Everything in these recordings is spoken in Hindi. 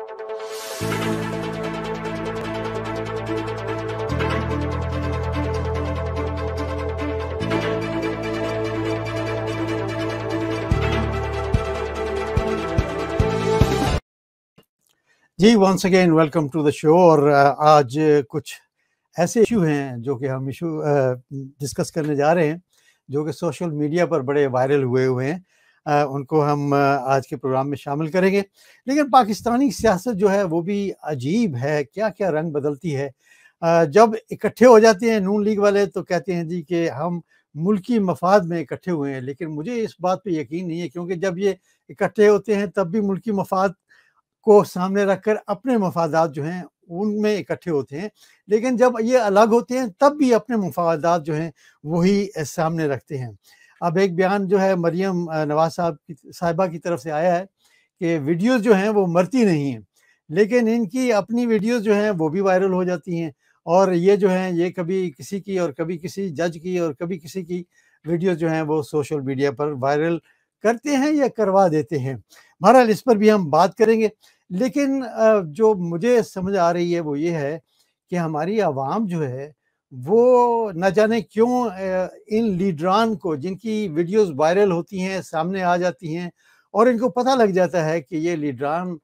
Ji once again welcome to the show. और आज कुछ ऐसे इशू हैं जो कि हम डिस्कस करने जा रहे हैं, जो कि सोशल मीडिया पर बड़े वायरल हुए हैं। उनको हम आज के प्रोग्राम में शामिल करेंगे। लेकिन पाकिस्तानी सियासत जो है वो भी अजीब है, क्या क्या रंग बदलती है। जब इकट्ठे हो जाते हैं नून लीग वाले तो कहते हैं जी कि हम मुल्की मफाद में इकट्ठे हुए हैं, लेकिन मुझे इस बात पे यकीन नहीं है, क्योंकि जब ये इकट्ठे होते हैं तब भी मुल्की मफाद को सामने रखकर अपने मफादात जो हैं उनमें इकट्ठे होते हैं, लेकिन जब ये अलग होते हैं तब भी अपने मफादात जो हैं वही सामने रखते हैं। अब एक बयान जो है मरियम नवाज साहिबा की तरफ से आया है कि वीडियोस जो हैं वो मरती नहीं हैं, लेकिन इनकी अपनी वीडियोस जो हैं वो भी वायरल हो जाती हैं। और ये जो हैं ये कभी किसी की और कभी किसी जज की और कभी किसी की वीडियोस जो हैं वो सोशल मीडिया पर वायरल करते हैं या करवा देते हैं। बहरहाल इस पर भी हम बात करेंगे। लेकिन जो मुझे समझ आ रही है वो ये है कि हमारी आवाम जो है वो न जाने क्यों इन लीडरान को, जिनकी वीडियोस वायरल होती हैं, सामने आ जाती हैं और इनको पता लग जाता है कि ये लीडरान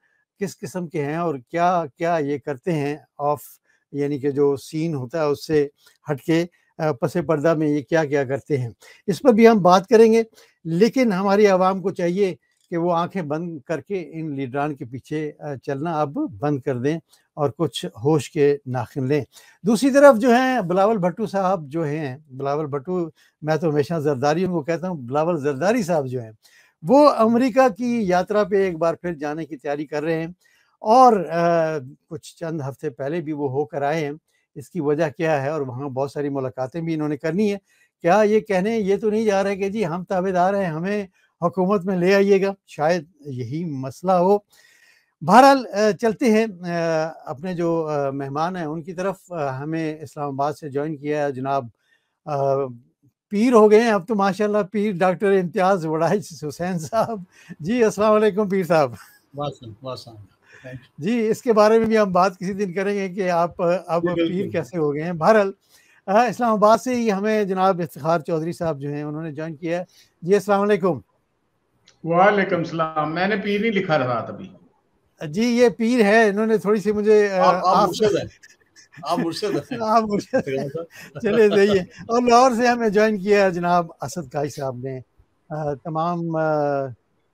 किस किस्म के हैं और क्या क्या ये करते हैं, ऑफ यानी कि जो सीन होता है उससे हटके पसे पर्दा में ये क्या क्या करते हैं, इस पर भी हम बात करेंगे। लेकिन हमारी आवाम को चाहिए कि वो आंखें बंद करके इन लीडरान के पीछे चलना अब बंद कर दें और कुछ होश के नाखिन लें। दूसरी तरफ जो हैं बिलावल भुट्टो साहब जो हैं, बिलावल भुट्टो, मैं तो हमेशा जरदारी उनको कहता हूँ, बिलावल जरदारी साहब जो हैं वो अमेरिका की यात्रा पे एक बार फिर जाने की तैयारी कर रहे हैं और कुछ चंद हफ्ते पहले भी वो होकर आए हैं। इसकी वजह क्या है और वहाँ बहुत सारी मुलाकातें भी इन्होंने करनी है। क्या ये कहने ये तो नहीं जा रहे कि जी हम ताबेदार हैं, हमें हुकूमत में ले आइएगा, शायद यही मसला हो। बहरहाल चलते हैं अपने जो मेहमान हैं उनकी तरफ। हमें इस्लामाबाद से ज्वाइन किया है जनाब पीर हो गए हैं अब तो माशाल्लाह, पीर डॉक्टर इम्तियाज़ वड़ाइच हुसैन साहब। जी अस्सलाम वालेकुम पीर साहब। जी इसके बारे में भी हम बात किसी दिन करेंगे कि आप अब पीर कैसे हो गए हैं। बहरहाल इस्लामाबाद से ही हमें जनाब इफ्तिखार चौधरी साहब जो हैं उन्होंने ज्वाइन किया है। जी अस्सलाम वालेकुम। वालेकुम सलाम। मैंने पीर नहीं लिखा रहा तभी। जी ये पीर है, इन्होंने थोड़ी सी मुझे आप मुर्शिद हैं। आप मुर्शिद चलिए सही है। और लाहौर से हमें ज्वाइन किया है जनाब असद काई साहब ने। तमाम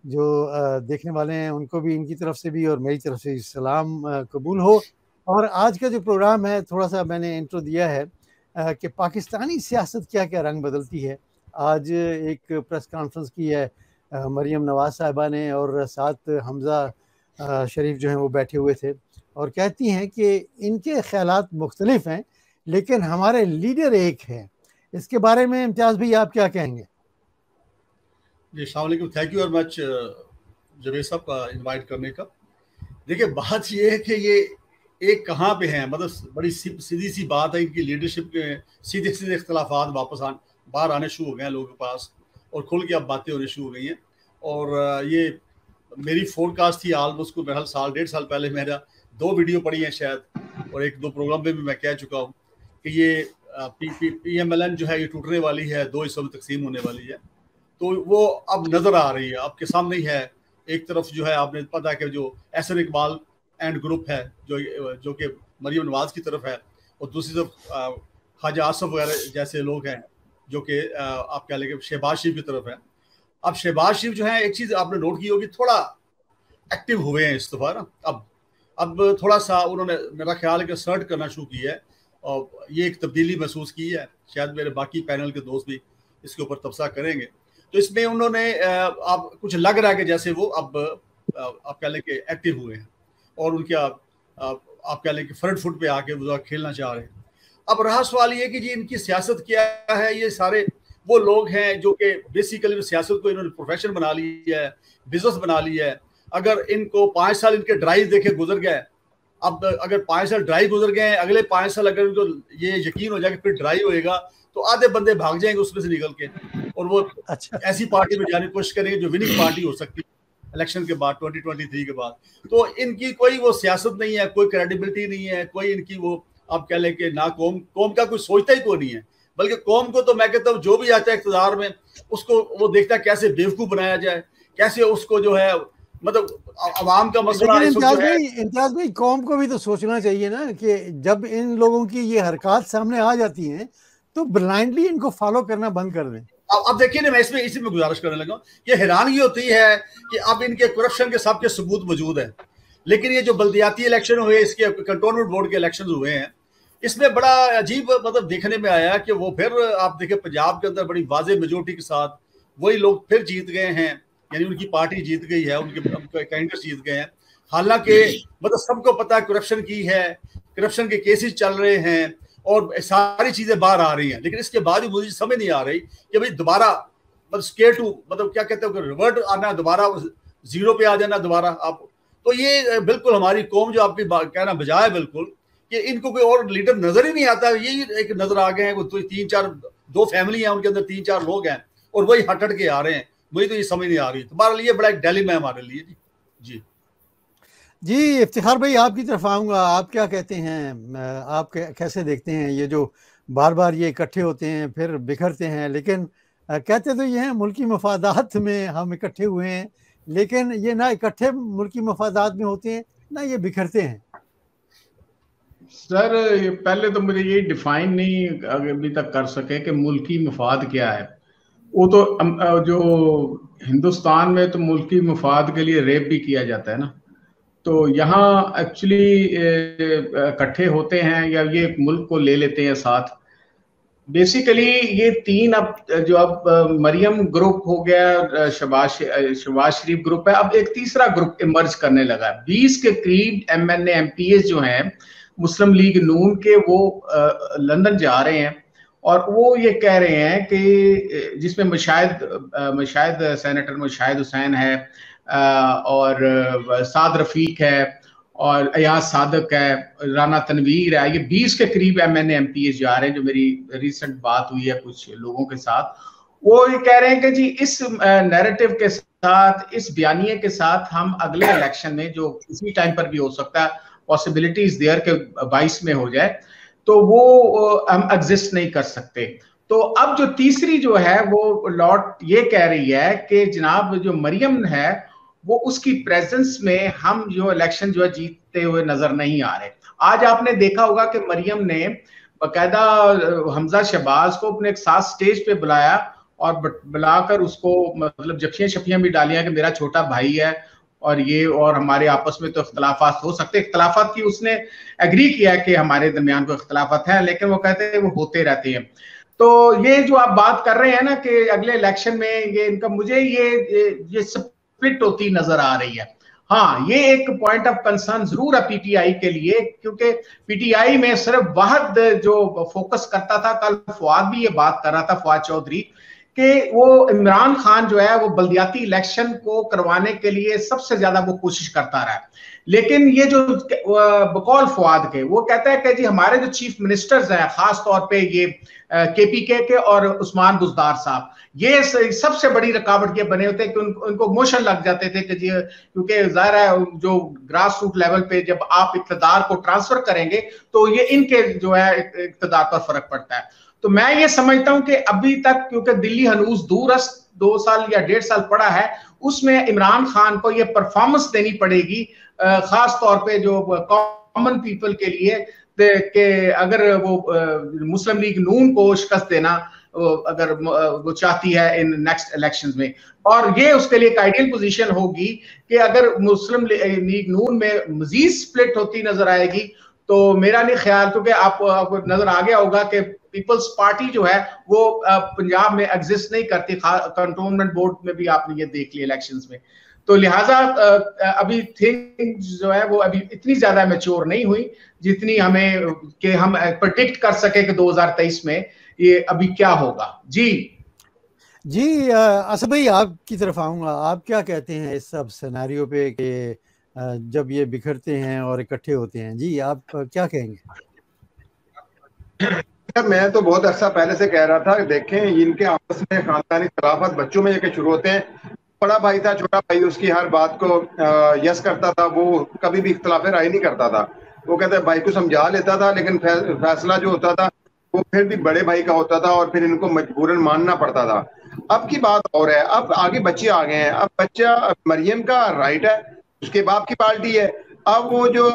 जो देखने वाले हैं उनको भी इनकी तरफ से भी और मेरी तरफ से सलाम कबूल हो। और आज का जो प्रोग्राम है थोड़ा सा मैंने इंट्रो दिया है कि पाकिस्तानी सियासत क्या क्या रंग बदलती है। आज एक प्रेस कॉन्फ्रेंस की है मरियम नवाज साहिबा ने और साथ हमज़ा शरीफ जो हैं वो बैठे हुए थे और कहती हैं कि इनके ख्यालात मुख्तलिफ हैं लेकिन हमारे लीडर एक हैं। इसके बारे में इम्तियाज़ भाई आप क्या कहेंगे? जी अस्सलाम वालेकुम, thank you very much Javed साहब का इनवाइट करने का। देखिए बात ये है कि ये एक कहाँ पे हैं, मतलब बड़ी सीधी सी बात है, इनकी लीडरशिप के सीधे सीधे इख्तलाफात वापस बाहर आने शुरू हो गए हैं लोगों के पास और खुल के अब बातें होने शुरू हो गई हैं। और ये मेरी फोरकास्ट थी ऑलमोस्ट को बहरहाल साल डेढ़ साल पहले, मेरा 2 वीडियो पड़ी हैं शायद और 1-2 प्रोग्राम में भी मैं कह चुका हूँ कि ये PMLN जो है ये टूटने वाली है, 2 हिस्सों में तकसीम होने वाली है। तो वो अब नज़र आ रही है, आपके सामने ही है। एक तरफ जो है आपने पता है कि जो एहसन इकबाल एंड ग्रुप है जो कि मरियम नवाज की तरफ है और दूसरी तरफ ख्वाजा आसफ वगैरह जैसे लोग हैं जो कि आप कह लेंगे शहबाज शरीफ की तरफ है। अब शहबाज शरीफ जो है एक चीज़ आपने नोट की होगी, थोड़ा एक्टिव हुए हैं इस दफ़ा ना। अब थोड़ा सा उन्होंने मेरा ख्याल है कि सर्ट करना शुरू किया है और ये एक तब्दीली महसूस की है। शायद मेरे बाकी पैनल के दोस्त भी इसके ऊपर तबसरा करेंगे। तो इसमें उन्होंने आप कुछ लग रहा है कि जैसे वो अब आप कह लें कि एक्टिव हुए हैं और उनके आप कह लें कि फ्रंट फुट पे आके वो खेलना चाह रहे हैं। अब रहा सवाल ये कि जी इनकी सियासत क्या है। ये सारे वो लोग हैं जो कि बेसिकली सियासत को इन्होंने प्रोफेशन बना लिया है, बिजनेस बना लिया है। अगर इनको 5 साल इनके ड्राइव देखे गुजर गए, अब अगर 5 साल ड्राइव गुजर गए, अगले 5 साल अगर इनको ये यकीन हो जाए कि फिर ड्राइव होएगा तो आधे बंदे भाग जाएंगे उसमें से निकल के और वो ऐसी पार्टी में जाने की कोशिश करेंगे जो विनिंग पार्टी हो सकती है। इलेक्शन के बाद 2023 के बाद। तो इनकी कोई वो सियासत नहीं है, कोई क्रेडिबिलिटी नहीं है, कोई इनकी वो आप कह लें कि ना कौम का कोई सोचता ही कोई नहीं है, बल्कि कौम को तो मैं कहता हूँ जो भी आता है इक़्तिदार में उसको वो देखता है कैसे बेवकूफ़ बनाया जाए, कैसे उसको जो है मतलब अवाम का मसला। इम्तियाज भाई कौम को भी तो सोचना चाहिए ना कि जब इन लोगों की ये हरकत सामने आ जाती हैं तो ब्लाइंडली इनको फॉलो करना बंद कर दें। अब देखिए ना, मैं इसी में गुजारिश करने लगा, ये हैरानगी होती है कि अब इनके करप्शन के सबके सबूत मौजूद है, लेकिन ये जो बल्दियाती इलेक्शन हुए, इसके कंटोनमेंट बोर्ड के इलेक्शन हुए हैं, इसमें बड़ा अजीब मतलब देखने में आया कि वो फिर आप देखें पंजाब के अंदर बड़ी वाज़ेह मेजोरिटी के साथ वही लोग फिर जीत गए हैं, यानी उनकी पार्टी जीत गई है, उनके कैंडिडेट्स जीत गए हैं। हालांकि मतलब सबको पता है करप्शन की है, करप्शन के केसेस चल रहे हैं और सारी चीजें बाहर आ रही हैं, लेकिन इसके बाद भी मुझे समझ नहीं आ रही कि भाई दोबारा मतलब स्केयर टू मतलब क्या कहते हैं रिवर्ट आना, दोबारा जीरो पे आ जाना दोबारा आप। तो ये बिल्कुल हमारी कौम जो आपकी कहना बजाय बिल्कुल कि इनको कोई और लीडर नजर ही नहीं आता, यही एक नजर आ गए हैं, तो 3-4 दो फैमिली हैं उनके अंदर 3-4 लोग हैं और वही हट के आ रहे हैं, मुझे तो ये समझ नहीं आ रही। तुम्हारे लिए बड़ा एक डिलेमा है हमारे लिए। जी जी इफ्तिखार भाई आपकी तरफ आऊँगा, आप क्या कहते हैं, आप कैसे देखते हैं ये जो बार बार ये इकट्ठे होते हैं फिर बिखरते हैं, लेकिन कहते तो ये हैं मुल्की मफादात में हम इकट्ठे हुए हैं, लेकिन ये ना इकट्ठे मुल्की मफादात में होते हैं ना ये बिखरते हैं। सर पहले तो मुझे ये डिफाइन नहीं अभी तक कर सके कि मुल्की मफाद क्या है। वो तो जो हिंदुस्तान में तो मुल्की मफाद के लिए रेप भी किया जाता है ना, तो यहाँ एक्चुअली इकट्ठे होते हैं या ये मुल्क को ले लेते हैं साथ। बेसिकली ये तीन अब मरियम ग्रुप हो गया, शहबाज शरीफ ग्रुप है, अब एक तीसरा ग्रुप इमर्ज करने लगा है। 20 के करीब MNA MPs जो हैं मुस्लिम लीग नून के, वो लंदन जा रहे हैं और वो ये कह रहे हैं कि जिसमें मुशाहिद सेनेटर मुशाहिद हुसैन है और साद रफीक है और अयाज सादक है, राना तनवीर है, ये 20 के करीब MNA MPs जा रहे हैं। जो मेरी रिसेंट बात हुई है कुछ लोगों के साथ, वो ये कह रहे हैं कि जी इस नैरेटिव के साथ, इस बयानिए के साथ हम अगले इलेक्शन में जो किसी टाइम पर भी हो सकता है, पॉसिबिलिटीज देयर के 22 में हो जाए, तो वो हम एग्जिस्ट नहीं कर सकते। तो अब जो तीसरी जो है वो लॉट ये कह रही है कि जनाब जो मरियम है वो उसकी प्रेजेंस में हम जो इलेक्शन जो है जीतते हुए नजर नहीं आ रहे। आज आपने देखा होगा कि मरियम ने बाकायदा हमजा शहबाज को अपने एक साथ स्टेज पे बुलाया और बुलाकर उसको मतलब जफ्फियां शफियां भी डालियां कि मेरा छोटा भाई है और ये और हमारे आपस में तो इख्तलाफात हो सकते, इख्तलाफात की उसने एग्री किया कि हमारे दरमियान को इख्तलाफात है, लेकिन वो कहते हैं वो होते रहते हैं। तो ये जो आप बात कर रहे हैं ना कि अगले इलेक्शन में ये इनका, मुझे ये स्प्लिट होती नजर आ रही है। हाँ, ये एक पॉइंट ऑफ कंसर्न जरूर है PTI के लिए, क्योंकि PTI में सिर्फ वाहद जो फोकस करता था, कल फवाद भी ये बात कर रहा था, फवाद चौधरी, कि वो इमरान खान जो है वो बल्दियाती इलेक्शन को करवाने के लिए सबसे ज्यादा वो कोशिश करता रहा। लेकिन ये जो बकौल फवाद के वो कहता है कि जी हमारे जो चीफ मिनिस्टर्स हैं, खास तौर पे ये KPK के और उस्मान बुज़दार साहब, ये सबसे बड़ी रुकावट ये बने होते हैं कि उनको मोशन लग जाते थे कि जी, क्योंकि जाहिर है जो ग्रास रूट लेवल पे जब आप इक़्तिदार को ट्रांसफर करेंगे तो ये इनके जो है इक़्तिदार पर फर्क पड़ता है। तो मैं ये समझता हूं कि अभी तक क्योंकि दिल्ली हनूज दूरस्त 2 साल या 1.5 साल पड़ा है, उसमें इमरान खान को ये परफॉर्मेंस देनी पड़ेगी, खास तौर पे जो कॉमन पीपल के लिए, कि अगर वो मुस्लिम लीग नून को शिकस्त देना अगर वो चाहती है इन नेक्स्ट इलेक्शंस में, और ये उसके लिए एक आइडियल पोजीशन होगी कि अगर मुस्लिम लीग नून में मजीद स्प्लिट होती नजर आएगी, तो मेरा नहीं ख्याल, क्योंकि आपको नजर आ गया होगा कि पीपल्स पार्टी जो है वो पंजाब में एग्जिस्ट नहीं करती, कंटोनमेंट बोर्ड में भी आपने ये देख लिया इलेक्शंस में। तो लिहाजा अभी थिंग जो है वो अभी इतनी ज्यादा मैच्योर नहीं हुई जितनी हमें कि हम प्रेडिक्ट कर सके कि 2023 में ये अभी क्या होगा। जी असद भाई आपकी तरफ आऊँगा, आप क्या कहते हैं इस सब सिनेरियो पे कि जब ये बिखरते हैं और इकट्ठे होते हैं? जी आप क्या कहेंगे? मैं तो बहुत अर्सा पहले से कह रहा था, देखें इनके आपस में खानदानी खिलाफत बच्चों में ये शुरू होते हैं बड़ा भाई था, छोटा भाई उसकी हर बात को यस करता था, वो कभी भी इख्तिलाफ राय नहीं करता था। वो कहते भाई को समझा लेता था, लेकिन फैसला जो होता था वो फिर भी बड़े भाई का होता था और फिर इनको मजबूरन मानना पड़ता था। अब की बात और है, अब आगे बच्चे आ गए हैं। अब बच्चा, मरियम का राइट है, उसके बाप की पार्टी है। अब वो जो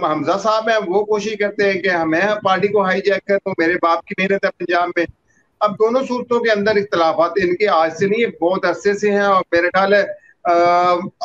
हमजा साहब हैं वो कोशिश करते हैं कि मैं पार्टी को हाईजैक कर दूं, मेरे बाप की मेहनत है पंजाब में। अब दोनों सूरतों के अंदर इख्तलाफात इनके आज से नहीं, बहुत अरसे से हैं। और मेरे ख्याल है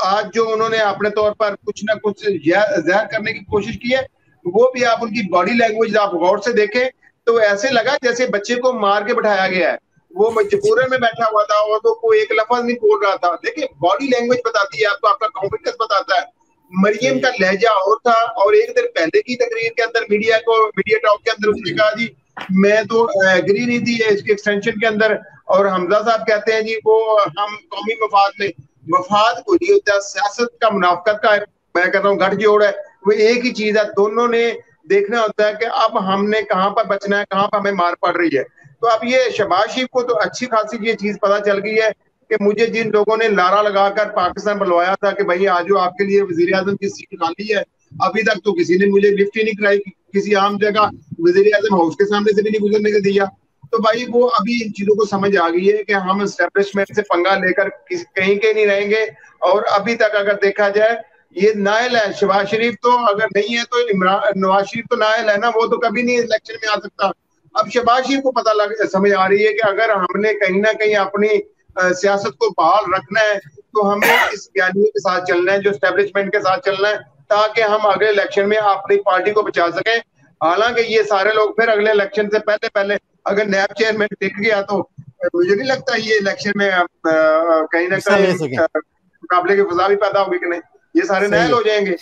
आज जो उन्होंने अपने तौर पर कुछ ना कुछ जहर करने की कोशिश की है, वो भी आप उनकी बॉडी लैंग्वेज आप गौर से देखें तो ऐसे लगा जैसे बच्चे को मार के बिठाया गया है। वो मजबूरन में बैठा हुआ था और तो कोई एक लफ्ज नहीं बोल रहा था। देखिए बॉडी लैंग्वेज बताती है आपको, आपका कॉन्फिडेंस बताता है। मरियम का लहजा और था, और एक दिन पहले की तकरीर के अंदर मीडिया टॉक के अंदर उसने कहा जी मैं तो एग्री नहीं थी इसके एक्सटेंशन के अंदर। और हमजा साहब कहते हैं जी वो हम कौमी मफाद में, मफाद को नहीं होता, सियासत का मुनाफकत का मैं कहता हूँ गठजोड़ है। वो एक ही चीज है, दोनों ने देखना होता है कि अब हमने कहाँ पर बचना है, कहाँ पर हमें मार पड़ रही है। तो अब ये शहबाज शरीफ को तो अच्छी खासी ये चीज पता चल गई है कि मुझे जिन लोगों ने लारा लगाकर पाकिस्तान बुलवाया था कि भाई आज आपके लिए वजीर आजम की सीट खाली है, अभी तक तो किसी ने मुझे लिफ्ट ही नहीं कराई, किसी आम जगह वजीर आजम हाउस के सामने से भी नहीं गुजरने दिया। तो भाई वो अभी इन चीजों को समझ आ गई है कि हम एस्टेब्लिशमेंट से पंगा लेकर कहीं के नहीं रहेंगे। और अभी तक अगर देखा जाए ये नायल है, शहबाज शरीफ तो अगर नहीं है तो नवाज शरीफ तो नायल है ना, वो तो कभी नहीं इलेक्शन में आ सकता। अब शहबाज शरीफ को पता समझ आ रही है कि अगर हमने कहीं ना कहीं अपनी सियासत को बहाल रखना है तो हमें इस ज्ञानियों के साथ चलना है, जो एस्टेब्लिशमेंट के साथ चलना है, ताकि हम अगले इलेक्शन में अपनी पार्टी को बचा सकें। हालांकि ये सारे लोग फिर अगले इलेक्शन से पहले अगर नैब चेयरमैन टिक गया तो मुझे नहीं लगता ये इलेक्शन में कहीं ना कहीं मुकाबले की फजा भी पैदा होगी कि नहीं, ये सारे नायल हो जाएंगे।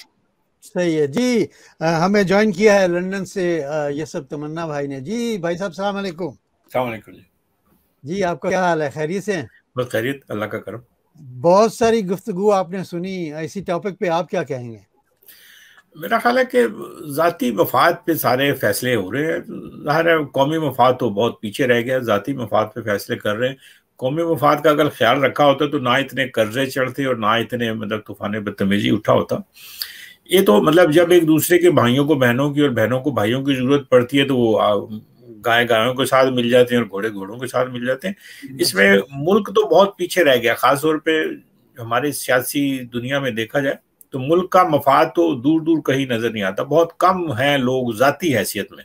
सही है जी। हमें ज्वाइन किया है लंदन से ये सब तमन्ना भाई ने। जी भाई साहब सलाम अलैकुम। सलाम अलैकुम जी, आपका क्या हाल है? खैरियत से हैं? बस खैरियत, अल्लाह का करम। बहुत सारी गुफ्तगू आपने सुनी, इसी टॉपिक पे आप क्या कहेंगे? मेरा ख्याल है कि ज़ाती मफाद पे सारे फैसले हो रहे हैं। ज़ाहिर है कौमी मफाद तो बहुत पीछे रह गया, ज़ाती मफाद पे फैसले कर रहे हैं। कौमी मफाद का अगर ख्याल रखा होता तो ना इतने कर्जे चढ़ते और ना इतने मतलब तूफान बदतमीजी उठा होता। ये तो मतलब जब एक दूसरे के भाइयों को बहनों की और बहनों को भाइयों की जरूरत पड़ती है तो वो गाय गायों के साथ मिल जाते हैं और घोड़े घोड़ों के साथ मिल जाते हैं। इसमें मुल्क तो बहुत पीछे रह गया, खासतौर पे हमारी सियासी दुनिया में देखा जाए तो मुल्क का मफाद तो दूर दूर कहीं नजर नहीं आता। बहुत कम हैं लोग जाती हैसियत में,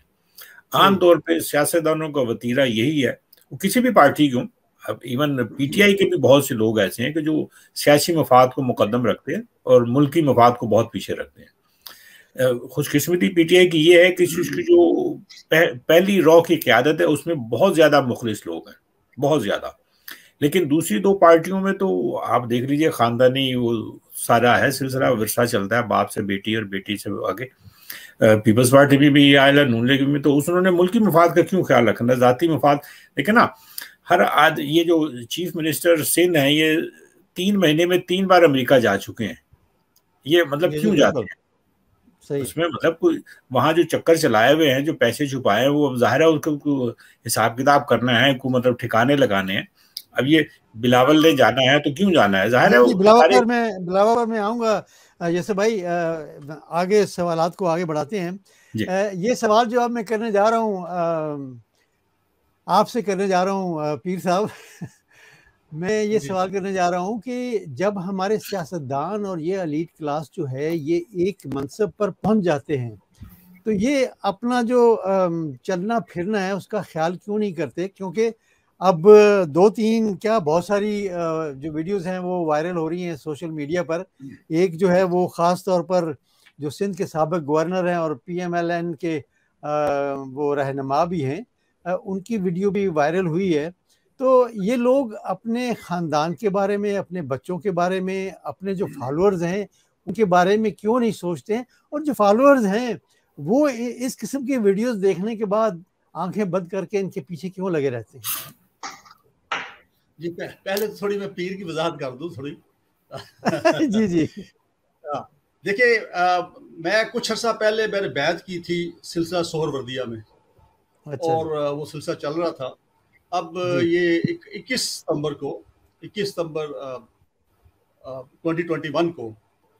आमतौर पे सियासतदानों का वतीरा यही है, वो किसी भी पार्टी को, अब इवन पीटीआई के भी बहुत से लोग ऐसे हैं कि जो सियासी मफाद को मुकद्दम रखते हैं और मुल्की मफाद को बहुत पीछे रखते हैं। खुशकिस्मती पीटीआई की ये है कि इसकी जो पहली रॉ की क़यादत है उसमें बहुत ज़्यादा मुखलिस लोग हैं, बहुत ज़्यादा। लेकिन दूसरी दो पार्टियों में तो आप देख लीजिए खानदानी वो सारा है, सिलसिला विरसा चलता है, बाप से बेटी और बेटी से आगे। पीपल्स पार्टी में भी आया, नून लीग में, तो उन्होंने मुल्की मफाद का क्यों ख्याल रखना, ज़ाती मफाद। लेकिन ना हर आज ये जो चीफ मिनिस्टर सिंध हैं ये 3 महीने में 3 बार अमेरिका जा चुके हैं। ये मतलब क्यों जाते हैं? उसमें मतलब कोई वहां जो चक्कर चलाए हुए हैं, जो पैसे छुपाए हैं, वो अब जाहिर है उसको हिसाब किताब करना है, को मतलब ठिकाने लगाने हैं। अब ये बिलावल ने जाना है तो क्यों जाना है, जाहिर है बिलावल में आऊंगा। जैसे भाई आगे सवालात को आगे बढ़ाते हैं। ये सवाल जो अब मैं करने जा रहा हूँ, आपसे करने जा रहा हूँ पीर साहब मैं ये सवाल करने जा रहा हूँ कि जब हमारे सियासतदान और ये एलीट क्लास जो है ये एक मनसब पर पहुंच जाते हैं तो ये अपना जो चलना फिरना है उसका ख्याल क्यों नहीं करते? क्योंकि अब 2-3 क्या बहुत सारी जो वीडियोस हैं वो वायरल हो रही हैं सोशल मीडिया पर। एक जो है वो ख़ास तौर पर जो सिंध के साबिक गवर्नर हैं और PMLN के वो रहनुमा भी हैं, उनकी वीडियो भी वायरल हुई है। तो ये लोग अपने ख़ानदान के बारे में, अपने बच्चों के बारे में, अपने जो फॉलोअर्स हैं उनके बारे में क्यों नहीं सोचते हैं? और जो फॉलोअर्स हैं वो इस किस्म की वीडियोस देखने के बाद आंखें बंद करके इनके पीछे क्यों लगे रहते हैं? जी पहले तो थोड़ी मैं पीर की वजाहत कर दूं थोड़ी जी जी देखिए मैं कुछ अर्सा पहले मैंने बैत की थी सिलसिला सोहरवर्दिया में। अच्छा। और वो सिलसिला चल रहा था। अब ये 21 सितंबर 2021 को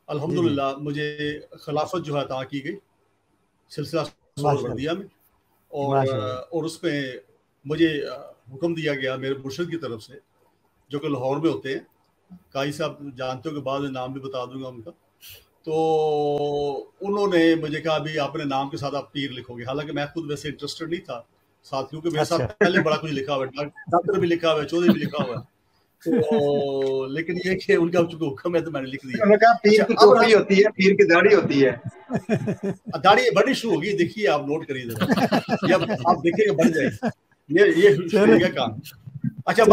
अल्हम्दुलिल्लाह मुझे खिलाफत जो है अता की गई सिलसिला सुहरावर्दिया में, और उसमें मुझे हुक्म दिया गया मेरे मुर्शिद की तरफ से, जो कि लाहौर में होते हैं, काई साहब जानते हो, के बाद में नाम भी बता दूंगा उनका। तो उन्होंने मुझे कहा अभी अपने नाम के साथ आप पीर लिखोगे। हालांकि मैं खुद वैसे इंटरेस्टेड नहीं था साथियों के, मेरे साथ पहले बड़ा कुछ लिखा हुआ है, डॉक्टर भी लिखा हुआ है, चौधरी भी लिखा हुआ है, तो लेकिन ये कि उनका चूंकि हुक्म है तो मैंने लिख दिया। उन्होंने कहा पीर की टोपी होती है, पीर की दाढ़ी होती है। दाढ़ी बढ़नी शुरू होगी, देखिए आप नोट करिए जरा, या आप देखेंगे बढ़ जाएगी, ये शुरू हो गया काम। अच्छा,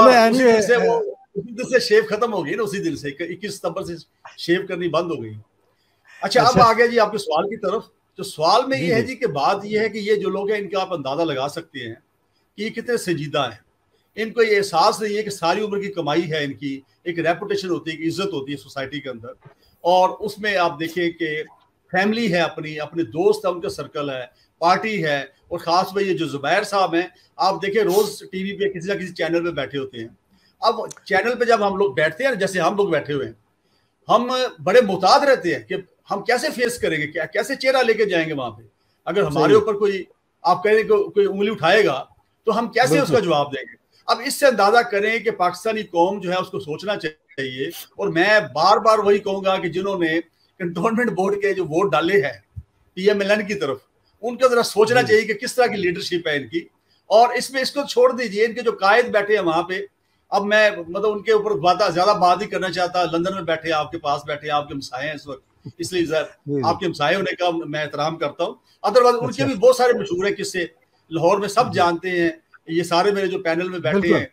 उसी दिन से शेव खत्म हो गई ना, उसी दिन से 21 सितंबर से शेव करनी बंद हो गई। अच्छा, अब आ गया जी आपके सवाल की तरफ। तो सवाल में ये है जी कि बात ये है कि ये जो लोग हैं इनका आप अंदाजा लगा सकते हैं कि ये कितने संजीदा हैं। इनको ये एहसास नहीं है कि सारी उम्र की कमाई है इनकी, एक रेपुटेशन होती है, एक इज्जत होती है सोसाइटी के अंदर, और उसमें आप देखें कि फैमिली है, अपने दोस्त है, उनका सर्कल है, पार्टी है, और खास में ये जो जुबैर साहब हैं, आप देखें रोज टीवी पे किसी ना किसी चैनल पे बैठे होते हैं। अब चैनल पे जब हम लोग बैठते हैं, जैसे हम लोग बैठे हुए हैं, हम बड़े मुहतात रहते हैं कि हम कैसे फेस करेंगे, कैसे चेहरा लेके जाएंगे वहां पे। अगर हमारे ऊपर कोई आप कह रहे कोई उंगली उठाएगा तो हम कैसे उसका जवाब देंगे। अब इससे अंदाजा करें कि पाकिस्तानी कौम जो है उसको सोचना चाहिए। और मैं बार बार वही कहूंगा कि जिन्होंने कंटोनमेंट बोर्ड के जो वोट डाले हैं PMLN की तरफ, उनको जरा सोचना चाहिए कि किस तरह की लीडरशिप है इनकी। और इसमें इसको छोड़ दीजिए, इनके जो कायद बैठे हैं वहां पे, अब मैं मतलब उनके ऊपर ज्यादा बात ही करना चाहता। लंदन में बैठे, आपके पास बैठे, आपके हमसाए हैं इस वक्त, इसलिए आपके हमसाए होने का मैं एहतराम करता हूँ। अदरवाइज उनके भी बहुत सारे मशहूर है किस्से, लाहौर में सब जानते हैं। ये सारे मेरे जो पैनल में बैठे हैं,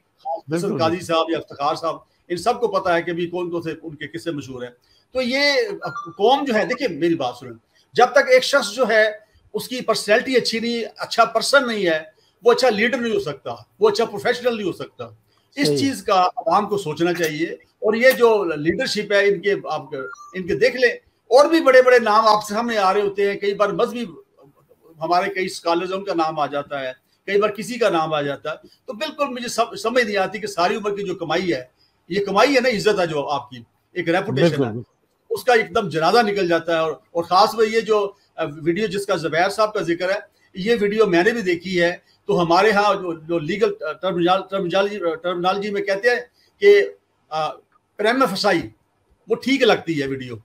हसन काजी साहब या इफ्तिखार साहब, इन सबको पता है कि भी कौन कौन से उनके किस्से मशहूर है। तो ये कौम जो है, देखिए मेरी बात सुने, जब तक एक शख्स जो है उसकी पर्सनैलिटी अच्छी नहीं, अच्छा पर्सन नहीं है, वो अच्छा लीडर नहीं हो सकता, वो अच्छा प्रोफेशनल नहीं हो सकता। इस चीज का आवाम को सोचना चाहिए। और ये जो लीडरशिप है इनके, आप इनके देख ले, और भी बड़े बड़े नाम आपके सामने आ रहे होते हैं। कई बार मजहबी हमारे कई स्कॉलर्स उनका नाम आ जाता है, कई बार किसी का नाम आ जाता है। तो बिल्कुल मुझे समझ नहीं आती कि सारी उम्र की जो कमाई है, ये कमाई है ना, इज्जत है जो आपकी, एक रेपुटेशन है, उसका एकदम जनाजा निकल जाता है। और खास में ये जो वीडियो जिसका जुबैर साहब का जिक्र है, ये वीडियो मैंने भी देखी है। तो हमारे यहाँ जो लीगल टर्मिनोलॉजी में कहते हैं कि प्रेम फसाई, वो ठीक लगती है वीडियो,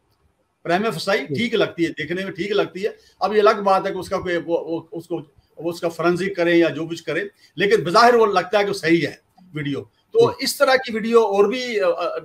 प्रेम फसाई ठीक लगती है, देखने में ठीक लगती है। अब ये अलग बात है कि उसका कोई उसका फॉरेंसिक करें या जो कुछ करें, लेकिन बज़ाहिर वो लगता है कि सही है वीडियो। तो इस तरह की वीडियो और भी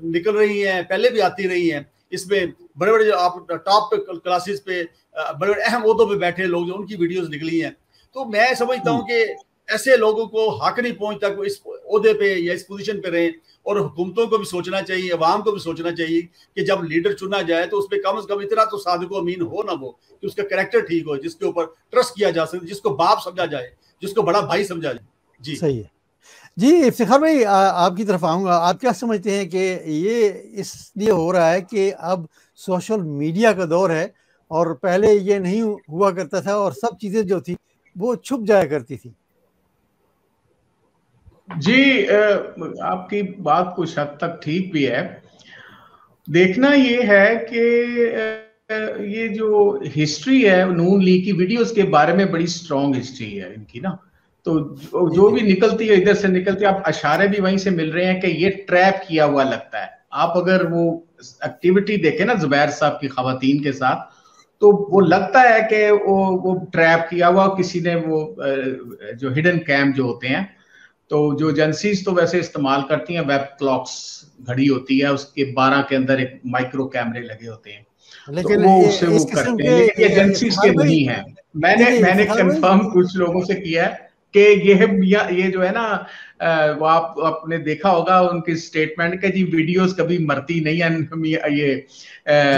निकल रही हैं, पहले भी आती रही हैं। इसमें बड़े बड़े आप टॉप क्लासेस पे बड़े बड़े अहम ओहदों पे बैठे लोग, जो उनकी वीडियोस निकली हैं। तो मैं समझता हूँ कि ऐसे लोगों को हक नहीं पहुंचता कि इस ओहदे पे या इस पोजीशन पे रहें। और हुकूमतों को भी सोचना चाहिए, अवाम को भी सोचना चाहिए कि जब लीडर चुना जाए तो उस पर कम से कम इतना तो सादिक अमीन हो ना, वो कि उसका कैरेक्टर ठीक हो, जिसके ऊपर ट्रस्ट किया जा सके, जिसको बाप समझा जाए, जिसको बड़ा भाई समझा जाए। जी सही है जी। इफ्तिखार भाई, आपकी तरफ आऊँगा। आप क्या समझते हैं कि ये इसलिए हो रहा है कि अब सोशल मीडिया का दौर है, और पहले ये नहीं हुआ करता था, और सब चीज़ें जो थी वो छुप जाया करती थी? जी, आपकी बात कुछ हद तक ठीक भी है। देखना ये है कि ये जो हिस्ट्री है, नून लीग की वीडियोस के बारे में बड़ी स्ट्रॉन्ग हिस्ट्री है इनकी ना। तो जो भी निकलती है, इधर से निकलती है, आप इशारे भी वहीं से मिल रहे हैं कि ये ट्रैप किया हुआ लगता है। आप अगर वो एक्टिविटी देखें ना जुबैर साहब की खवातीन के साथ, तो वो लगता है कि वो ट्रैप किया हुआ किसी ने, वो जो हिडन कैम जो होते हैं, तो जो एजेंसीज तो वैसे इस्तेमाल करती हैं, वेब क्लॉक्स घड़ी होती है, उसके 12 के अंदर एक माइक्रो कैमरे लगे होते हैं, लेकिन तो वो उससे वो करते हैं। लेकिन एजेंसीज के नहीं है। मैंने कंफर्म कुछ लोगों से किया है कि ये जो है ना, वो आपने देखा होगा उनकी स्टेटमेंट के, जी वीडियोस कभी मरती नहीं है। ये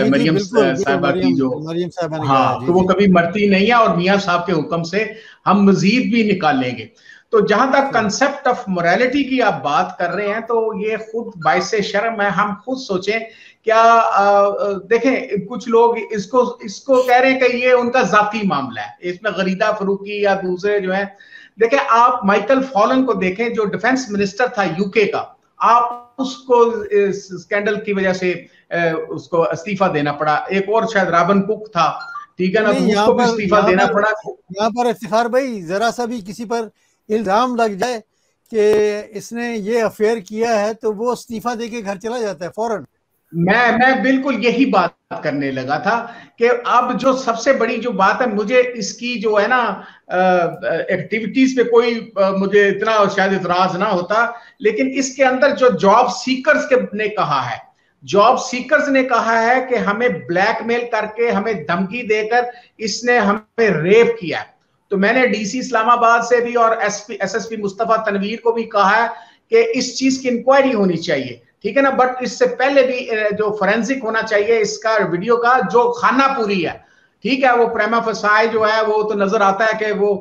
मरियम साहिबा की जो, हाँ, तो वो कभी मरती नहीं है, और मियां साहब के हुक्म से हम मजीद भी निकालेंगे। तो जहां तक कंसेप्ट ऑफ मोरालिटी की आप बात कर रहे हैं, तो ये खुद बाइसे शर्म है। हम खुद सोचें, क्या देखें, कुछ लोग इसको कह रहे हैं कि ये उनका जाती मामला है, इसमें गरीदा फरूकी या दूसरे जो है। देखें, आप माइकल फॉलन को देखें, जो डिफेंस मिनिस्टर था यूके का, आप उसको स्कैंडल की वजह से उसको इस्तीफा देना पड़ा। एक और शायद रॉबिन कुक था, ठीक है ना, तो उसको भी इस्तीफा देना पड़ा। यहाँ पर इफ्तिखार भाई, जरा सा भी किसी पर इल्जाम लग जाए कि इसने ये अफेयर किया है तो वो इस्तीफा देके घर चला जाता है फौरन। मैं बिल्कुल यही बात करने लगा था कि अब जो सबसे बड़ी जो बात है, मुझे इसकी जो है ना एक्टिविटीज पे कोई मुझे इतना शायद इतराज ना होता, लेकिन इसके अंदर जो जॉब सीकर्स ने कहा है, जॉब सीकर्स ने कहा है कि हमें ब्लैकमेल करके, हमें धमकी देकर इसने हमें रेप किया। तो मैंने डीसी इस्लामाबाद से भी और एसएसपी मुस्तफा तनवीर को भी कहा है कि इस चीज की इंक्वायरी होनी चाहिए, ठीक है ना, बट इससे पहले भी जो फोरेंसिक होना चाहिए इसका वीडियो का, जो खाना पूरी है, ठीक है, वो प्रेमा फसाई जो है वो तो नजर आता है कि वो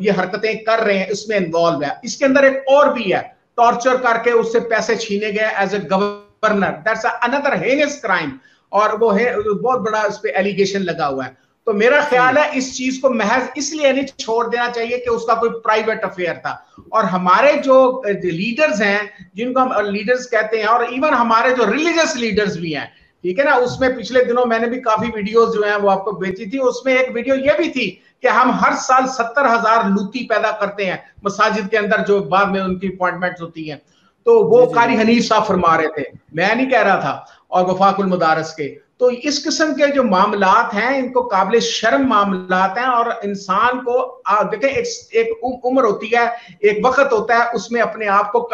ये हरकतें कर रहे हैं, इसमें इन्वॉल्व है। इसके अंदर एक और भी है, टॉर्चर करके उससे पैसे छीने गए as a governor, that's another heinous crime, और वो है बहुत बड़ा उस पर एलिगेशन लगा हुआ है। तो मेरा ख्याल है इस चीज को महज इसलिए नहीं छोड़ देना चाहिए कि उसका कोई प्राइवेट अफेयर था। और हमारे जो लीडर्स हैं, जिनको हम लीडर्स कहते हैं, और इवन हमारे जो रिलीजियस लीडर्स भी हैं, ठीक है ना, उसमें पिछले दिनों मैंने भी काफी वीडियोस जो हैं वो आपको भेजी थी। उसमें एक वीडियो ये भी थी कि हम हर साल 70,000 लूती पैदा करते हैं मसाजिद के अंदर, जो बाद में उनकी अपॉइंटमेंट्स होती हैं। तो वो कारी हनीफ साहब फरमा रहे थे, मैं नहीं कह रहा था, और वफाकुल मदारस के। तो इस किस्म के जो मामलात हैं, इनको काबिल शर्म मामलात हैं, और इंसान को देखें, एक उम्र होती है, एक वक्त होता है, उसमें अपने आप को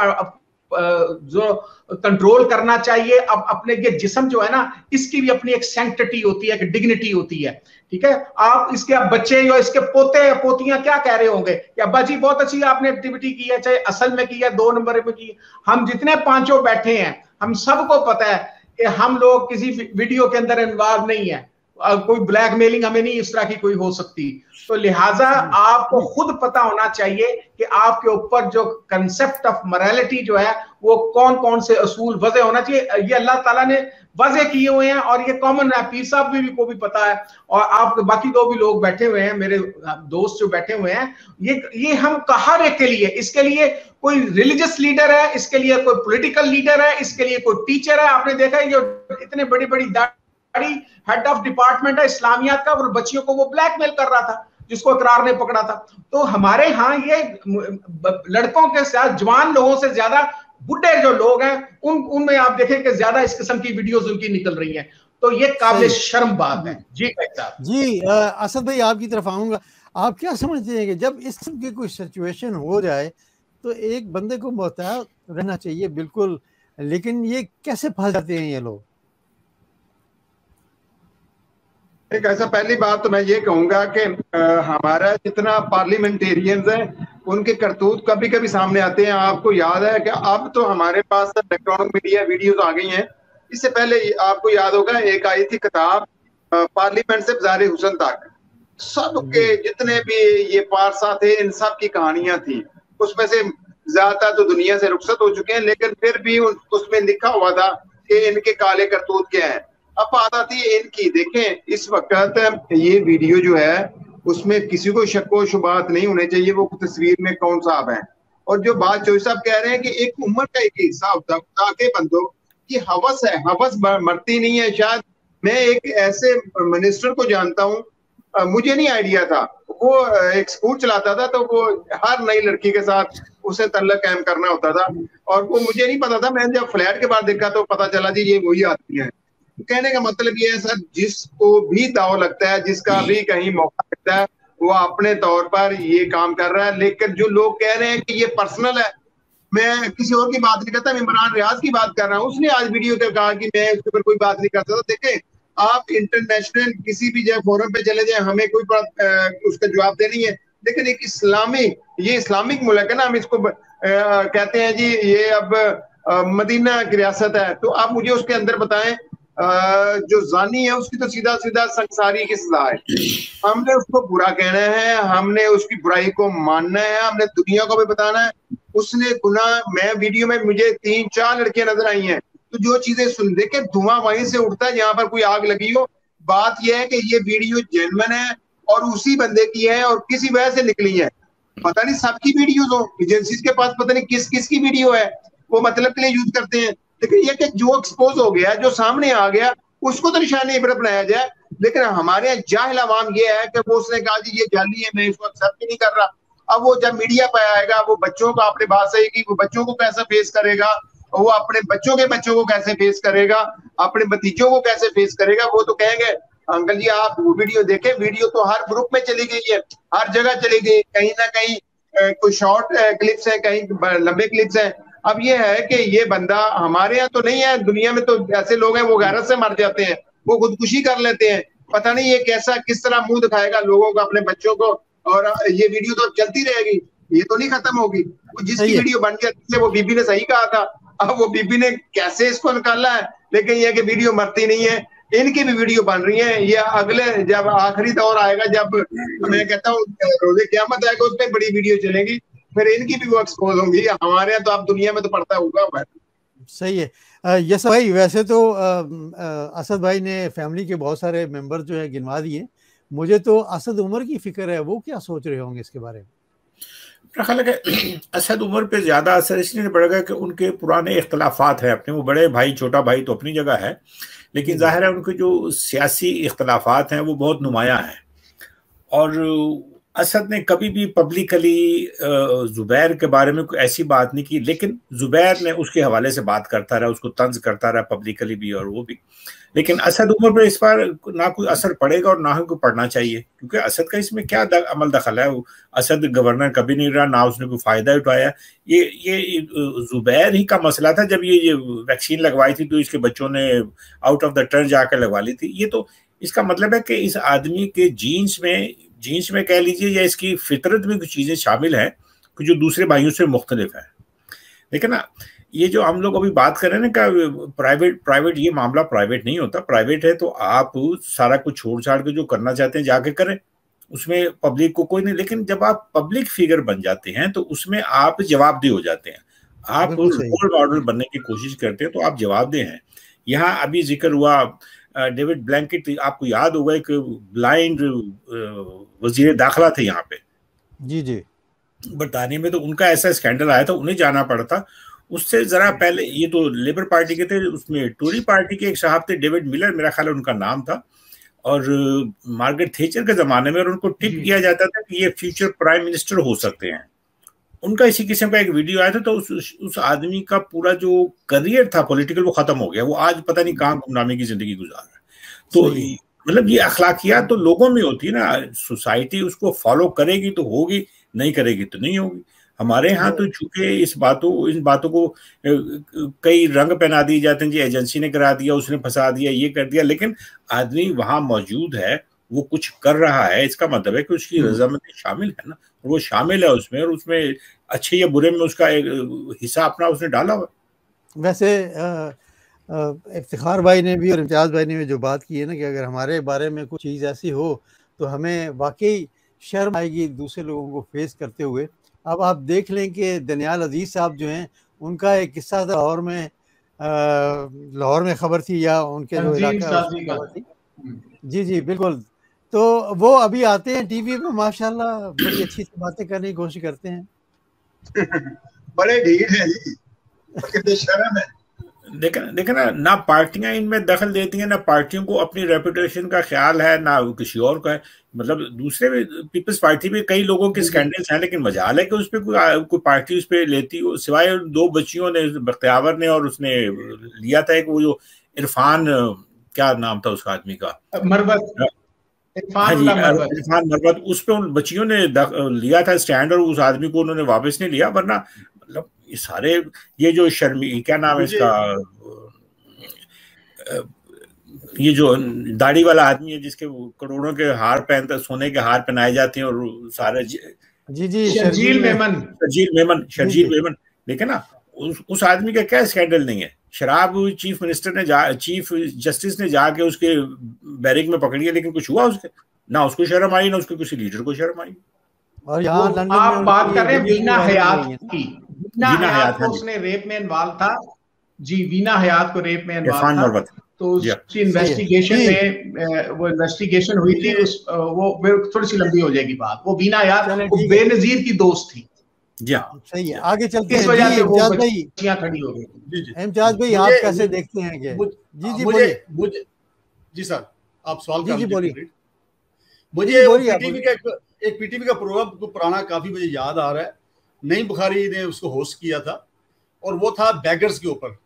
जो कंट्रोल करना चाहिए। अब अपने ये जिस्म जो है ना, इसकी भी अपनी एक सैंक्टिटी होती है, एक डिग्निटी होती है, ठीक है। आप इसके बच्चे या इसके पोते या पोतियां क्या कह रहे होंगे कि अब्बा जी बहुत अच्छी आपने एक्टिविटी की है, चाहे असल में की है, 2 नंबर में की। हम जितने पांचों बैठे हैं, हम सबको पता है कि हम लोग किसी वीडियो के अंदर इन्वॉल्व नहीं है, कोई ब्लैकमेलिंग हमें नहीं इस तरह की कोई हो सकती। तो लिहाजा आपको खुद पता होना चाहिए कि आपके ऊपर जो कंसेप्ट ऑफ मोरालिटी जो है वो कौन कौन से असूल वजह होना चाहिए, ये अल्लाह ताला ने वजह किए हुए हैं, और ये कॉमन है, पीर साहब भी को भी पता है, और आप बाकी 2 भी लोग बैठे हुए हैं, मेरे दोस्त जो बैठे हुए हैं, ये हम हर एक के लिए, इसके लिए कोई रिलीजियस लीडर है, इसके लिए कोई पॉलिटिकल लीडर है, इसके लिए कोई टीचर है। आपने देखा है जो इतने बड़ी बड़ी दाढ़ी हेड ऑफ डिपार्टमेंट है इस्लामियात का, और बच्चियों को वो ब्लैकमेल कर रहा था, जिसको इकरार ने पकड़ा था। तो हमारे यहाँ ये लड़कों के साथ जवान लोगों से ज्यादा बुढ़े जो लोग हैं, उनमें आप देखें कि ज्यादा इस किस्म की वीडियोस उनकी निकल रही हैं। तो ये काबिल शर्म बात है। जी साहब। जी असद भाई, आपकी तरफ आऊंगा। आप क्या समझते हैं कि जब इस किस्म की कोई सिचुएशन हो जाए तो एक बंदे को मोहतात रहना चाहिए, बिल्कुल, लेकिन ये कैसे फंस जाते हैं ये लोग? एक ऐसा, पहली बात तो मैं ये कहूंगा कि हमारा जितना पार्लियामेंटेरियंस हैं उनके करतूत कभी कभी सामने आते हैं। आपको याद है कि अब तो हमारे पास इलेक्ट्रॉनिक मीडिया वीडियोस आ गई हैं। इससे पहले आपको याद होगा एक आई थी किताब पार्लियामेंट से बाज़ार हुस्न तक, सबके जितने भी ये पारसा थे इन सब की कहानियां थी। उसमें से ज्यादातर तो दुनिया से रुखसत हो चुके हैं, लेकिन फिर भी उसमें लिखा हुआ था कि इनके काले करतूत क्या है। अब बात आती है इनकी। देखें इस वक्त ये वीडियो जो है उसमें किसी को शक व शुबात नहीं होने चाहिए वो तस्वीर में कौन साहब है। और जो बात चौधरी साहब कह रहे हैं कि एक उम्र का एक हिस्सा होता है आके बंदों की हवस है, हवस मरती नहीं है। शायद मैं एक ऐसे मिनिस्टर को जानता हूँ, मुझे नहीं आइडिया था, वो एक स्कूल चलाता था, तो वो हर नई लड़की के साथ उसे तल्लक कायम करना होता था, और वो मुझे नहीं पता था। मैंने जब फ्लैट के बाद देखा तो पता चला जी ये वही आदमी है। कहने का मतलब ये है सर, जिसको भी दाव लगता है, जिसका भी कहीं मौका लगता है, वो अपने तौर पर ये काम कर रहा है। लेकिन जो लोग कह रहे हैं कि ये पर्सनल है, मैं किसी और की बात नहीं करता, मैं इमरान रियाज की बात कर रहा हूँ। उसने आज वीडियो पे कहा कि मैं उसके ऊपर कोई बात नहीं करता। तो देखें आप इंटरनेशनल किसी भी जगह फोरम पे चले जाए, हमें कोई उसका जवाब देनी है। लेकिन एक ये इस्लामिक मुल्क है ना, हम इसको कहते हैं जी ये अब मदीना की रियासत है। तो आप मुझे उसके अंदर बताएं जो जानी है उसकी तो सीधा सीधा संसारी की सजा है। हमने उसको बुरा कहना है, हमने उसकी बुराई को मानना है, हमने दुनिया को भी बताना है उसने गुनाह। मैं वीडियो में मुझे 3-4 लड़कियां नजर आई हैं, तो जो चीजें सुन देखे धुआं वहीं से उठता है जहां पर कोई आग लगी हो। बात यह है कि ये वीडियो जेन्युइन है और उसी बंदे की है और किसी वजह से निकली है। पता नहीं सबकी वीडियोज हो, एजेंसीज के पास पता नहीं किस किस की वीडियो है, वो मतलब के लिए यूज करते हैं। लेकिन ये कि जो एक्सपोज हो गया, जो सामने आ गया, उसको तो निशानी इबरत बनाया जाए। लेकिन हमारे यहाँ जाहिल अवाम ये है कि वो उसने कहा जी ये जाली है, मैं इसको एक्सेप्ट नहीं कर रहा। अब वो जब मीडिया पे आएगा, वो बच्चों को, आपने बात सही की, वो बच्चों को कैसे फेस करेगा, वो अपने बच्चों के बच्चों को कैसे फेस करेगा, अपने भतीजों को कैसे फेस करेगा। वो तो कहेंगे अंकल जी आप वो वीडियो देखें, वीडियो तो हर ग्रुप में चली गई है, हर जगह चली गई, कहीं ना कहीं कोई शॉर्ट क्लिप्स है, कहीं लंबे क्लिप्स हैं। अब ये है कि ये बंदा हमारे यहाँ तो नहीं है, दुनिया में तो ऐसे लोग हैं वो गैरत से मर जाते हैं, वो खुदकुशी कर लेते हैं। पता नहीं ये कैसा किस तरह मुंह दिखाएगा लोगों को, अपने बच्चों को, और ये वीडियो तो चलती रहेगी, ये तो नहीं खत्म होगी। जिसकी वीडियो बन जाती है, वो बीबी ने सही कहा था, अब वो बीबी ने कैसे इसको निकाला है, लेकिन ये कि वीडियो मरती नहीं है, इनकी भी वीडियो बन रही है। ये अगले जब आखिरी दौर आएगा, जब मैं कहता हूँ रोजे क़यामत आएगा, उसमें बड़ी वीडियो चलेगी, फिर इनकी भी वो एक्सपोज होंगी। हमारे यहाँ तो आप दुनिया में तो पड़ता होगा। सही है। यस भाई, वैसे तो असद भाई ने फैमिली के बहुत सारे मेंबर जो है गिनवा दिए। मुझे तो असद उमर की फिक्र है, वो क्या सोच रहे होंगे इसके बारे में? मेरा ख्याल है कि असद उमर पे ज्यादा असर इसलिए पड़ेगा कि उनके पुराने इख्तलाफात हैं अपने, वो बड़े भाई छोटा भाई तो अपनी जगह है, लेकिन जाहिर है उनके जो सियासी इख्तलाफात हैं वो बहुत नुमायां हैं। और असद ने कभी भी पब्लिकली जुबैर के बारे में कोई ऐसी बात नहीं की, लेकिन जुबैर ने उसके हवाले से बात करता रहा, उसको तंज करता रहा पब्लिकली भी और वो भी। लेकिन असद उमर पर इस बार ना कोई असर पड़ेगा और ना ही कोई पड़ना चाहिए, क्योंकि असद का इसमें क्या अमल दखल है। असद गवर्नर कभी नहीं रहा, ना उसने कोई फायदा उठाया। ये जुबैर ही का मसला था। जब ये वैक्सीन लगवाई थी तो इसके बच्चों ने आउट ऑफ द टर्न जाकर लगवा ली थी। ये तो इसका मतलब है कि इस आदमी के जीन्स में कह लीजिए या इसकी फितरत में कुछ चीजें शामिल हैं जो दूसरे भाइयों से मुख्तलिफ है। लेकिन ना ये जो हम लोग अभी बात कर रहे हैं ना प्राइवेट, ये मामला प्राइवेट नहीं होता। प्राइवेट है तो आप सारा कुछ छोड़ छाड़ के जो करना चाहते हैं जाके करें, उसमें पब्लिक को कोई नहीं। लेकिन जब आप पब्लिक फिगर बन जाते हैं तो उसमें आप जवाबदेह हो जाते हैं, आप रोल मॉडल बनने की कोशिश करते हैं तो आप जवाबदेह हैं। यहाँ अभी जिक्र हुआ डेविड ब्लैंकेट, आपको याद होगा एक ब्लाइंड वजीर दाखिला थे यहाँ पे जी बरतानिया में, तो उनका ऐसा स्कैंडल आया था, उन्हें जाना पड़ा था। उससे जरा पहले ये तो लेबर पार्टी के थे, उसमें टोरी पार्टी के एक साहब थे डेविड मिलर, मेरा ख्याल है उनका नाम था, और मार्गरेट थैचर के जमाने में, और उनको टिप किया जाता था कि ये फ्यूचर प्राइम मिनिस्टर हो सकते हैं। उनका इसी किस्म का एक वीडियो आया था, तो उस आदमी का पूरा जो करियर था पॉलिटिकल वो खत्म हो गया। वो आज पता नहीं कहाँ गुमनामी की जिंदगी गुजार रहा है। तो मतलब ये अखलाकियात तो लोगों में होती है ना, सोसाइटी उसको फॉलो करेगी तो होगी, नहीं करेगी तो नहीं होगी। हमारे यहाँ तो चूंकि इन बातों को कई रंग पहना दिए जाते हैं, जी एजेंसी ने करा दिया, उसने फंसा दिया, ये कर दिया। लेकिन आदमी वहां मौजूद है, वो कुछ कर रहा है, इसका मतलब है कि उसकी रजामंदी शामिल है ना, वो शामिल है उसमें, और उसमें अच्छे या बुरे में उसका एक हिस्सा अपना उसने डाला हुआ। वैसे इफ्तिखार भाई ने भी और इम्तियाज भाई ने भी जो बात की है ना कि अगर हमारे बारे में कुछ चीज़ ऐसी हो तो हमें वाकई शर्म आएगी दूसरे लोगों को फेस करते हुए। अब आप देख लें कि दनियाल अजीज साहब जो हैं, उनका एक किस्सा था लाहौर में खबर थी, या उनके जो इलाका थी। जी बिल्कुल। तो वो अभी आते हैं टीवी में, माशाल्लाह बड़ी अच्छी सी बातें करने की कोशिश करते हैं। बड़े ढीठ हैं जी, कितनी शर्म है। देखना ना पार्टियां इनमें दखल देती हैं, ना पार्टियों को अपनी रेपुटेशन का ख्याल है, ना किसी और का है। मतलब दूसरे पीपल्स पार्टी में कई लोगों के स्कैंडल्स हैं, लेकिन मजाल है कि उस पर कोई पार्टी उस पर लेती हो, सिवाय 2 बच्चियों ने, बख्तियावर ने, और उसने लिया था एक वो जो इरफान, क्या नाम था उसका आदमी का, इरफान मरवत, उस पे उन बच्चियों ने लिया था स्टैंड, और उस आदमी को उन्होंने वापस नहीं लिया। वरना मतलब ये सारे, ये जो क्या नाम है इसका, ये जो दाढ़ी वाला आदमी है जिसके करोड़ों के हार पहनता, सोने के हार पहनाए जाते हैं, और सारे शर्जील मेमन, देखे ना, उस आदमी का क्या स्कैंडल नहीं है। शराब चीफ जस्टिस ने जाके उसके बैरिक में पकड़ी है, लेकिन कुछ हुआ उसके, ना उसको शर्म आई, ना उसके किसी लीडर को शर्म आई। और यहाँ लंदन आप बात कर रहे हैं वीना हयात की, वीना हयात को उसने रेप में इन्वॉल्व था जी, वीना हयात को रेप में इन्वॉल्व था। तो उसकी इन्वेस्टिगेशन में वो इन्वेस्टिगेशन हुई थी, वो थोड़ी सी लंबी हो जाएगी बात। वो वीना हयात वो बेनजीर की दोस्त थी, जी हाँ, सही है। आगे चलते इस हैं वजह जी। से वो इम्तियाज भाई, बच्चियां खड़ी हो गई। जी जी इम्तियाज भाई आप कैसे देखते हैं कि जी बोलिए। मुझे जी सर, आप सवाल कर जी लीजिए बोलिए। कंप्लीट। जी मुझे वो बोलिए आप पीटीवी बोलिए। का एक पीटीवी का प्रोग्राम को पुराना काफी मुझे याद आ रहा है। नईम बुखारी ने उसको होस्ट किया था और वो था बैगर्स के ऊपर,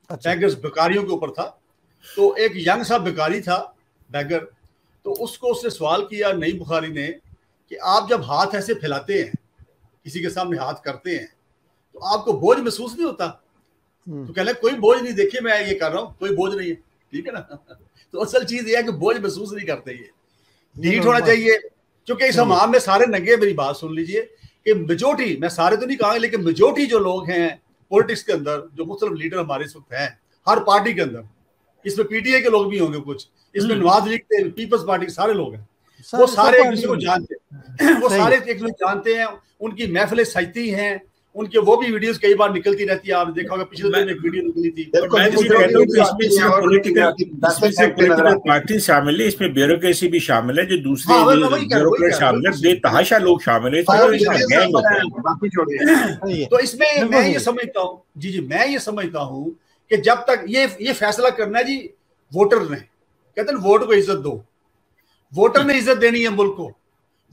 अच्छा। बैगर्स भिखारियों के ऊपर था। तो एक यंग सा भिखारी था बैगर, तो उसको उसने सवाल किया नईम बुखारी ने कि आप जब हाथ ऐसे फैलाते हैं, किसी के सामने हाथ करते हैं, तो आपको बोझ महसूस नहीं होता? तो कहने कोई बोझ नहीं, देखिए मैं ये कर रहा हूँ, कोई बोझ नहीं है, ठीक है ना। तो असल चीज ये है कि बोझ महसूस नहीं करते, ये डिलीट होना चाहिए। क्योंकि इस हमाम में सारे नंगे, मेरी बात सुन लीजिए, कि मेजोरिटी, मैं सारे तो नहीं कहूंगा, लेकिन मेजोरिटी जो लोग हैं पॉलिटिक्स के अंदर, जो मुख्तलिफ लीडर हमारे इस वक्त हैं हर पार्टी के अंदर, इसमें पीटीआई के लोग भी होंगे कुछ, इसमें नवाज लीग के, पीपल्स पार्टी के सारे लोग हैं, वो सारे एक दूसरे को जानते हैं, वो सारे एक दूसरे को जानते हैं, उनकी महफिलें सजती हैं, उनके वो भी वीडियोस कई बार निकलती रहती है। आपने देखा होगा पिछले दिन एक वीडियो निकली थी। मैं तो कहता हूँ कि इसमें सिर्फ पॉलिटिकल पार्टी शामिल है, इसमें ब्यूरोक्रेसी भी शामिल है, जो दूसरे ब्यूरोक्रेट शामिल है, बेतहाशा लोग शामिल है, तो इसमें मैं ये समझता हूँ जी, मैं ये समझता हूँ कि जब तक ये फैसला करना है जी वोटर ने, कहते हैं वोट को इज्जत दो, वोटर ने इज्जत देनी है मुल्क को,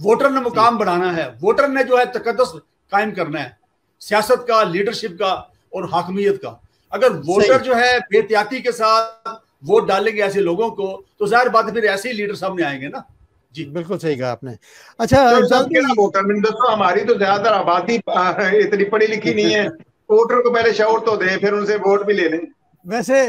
वोटर ने मुकाम बढ़ाना है, वोटर ने जो है तकद्दुस कायम करना है, सियासत का, लीडरशिप का और हाकमियत का। अगर वोटर जो है बेहतियाती के साथ वोट डालेंगे ऐसे लोगों को, तो जाहिर बात है फिर ऐसे ही लीडर सामने आएंगे ना। जी बिल्कुल सही कहा आपने। अच्छा वोटर में दोस्तों, हमारी तो ज्यादातर आबादी इतनी पढ़ी लिखी नहीं है, वोटर को पहले शऊर तो दें, फिर उनसे वोट भी ले लें। वैसे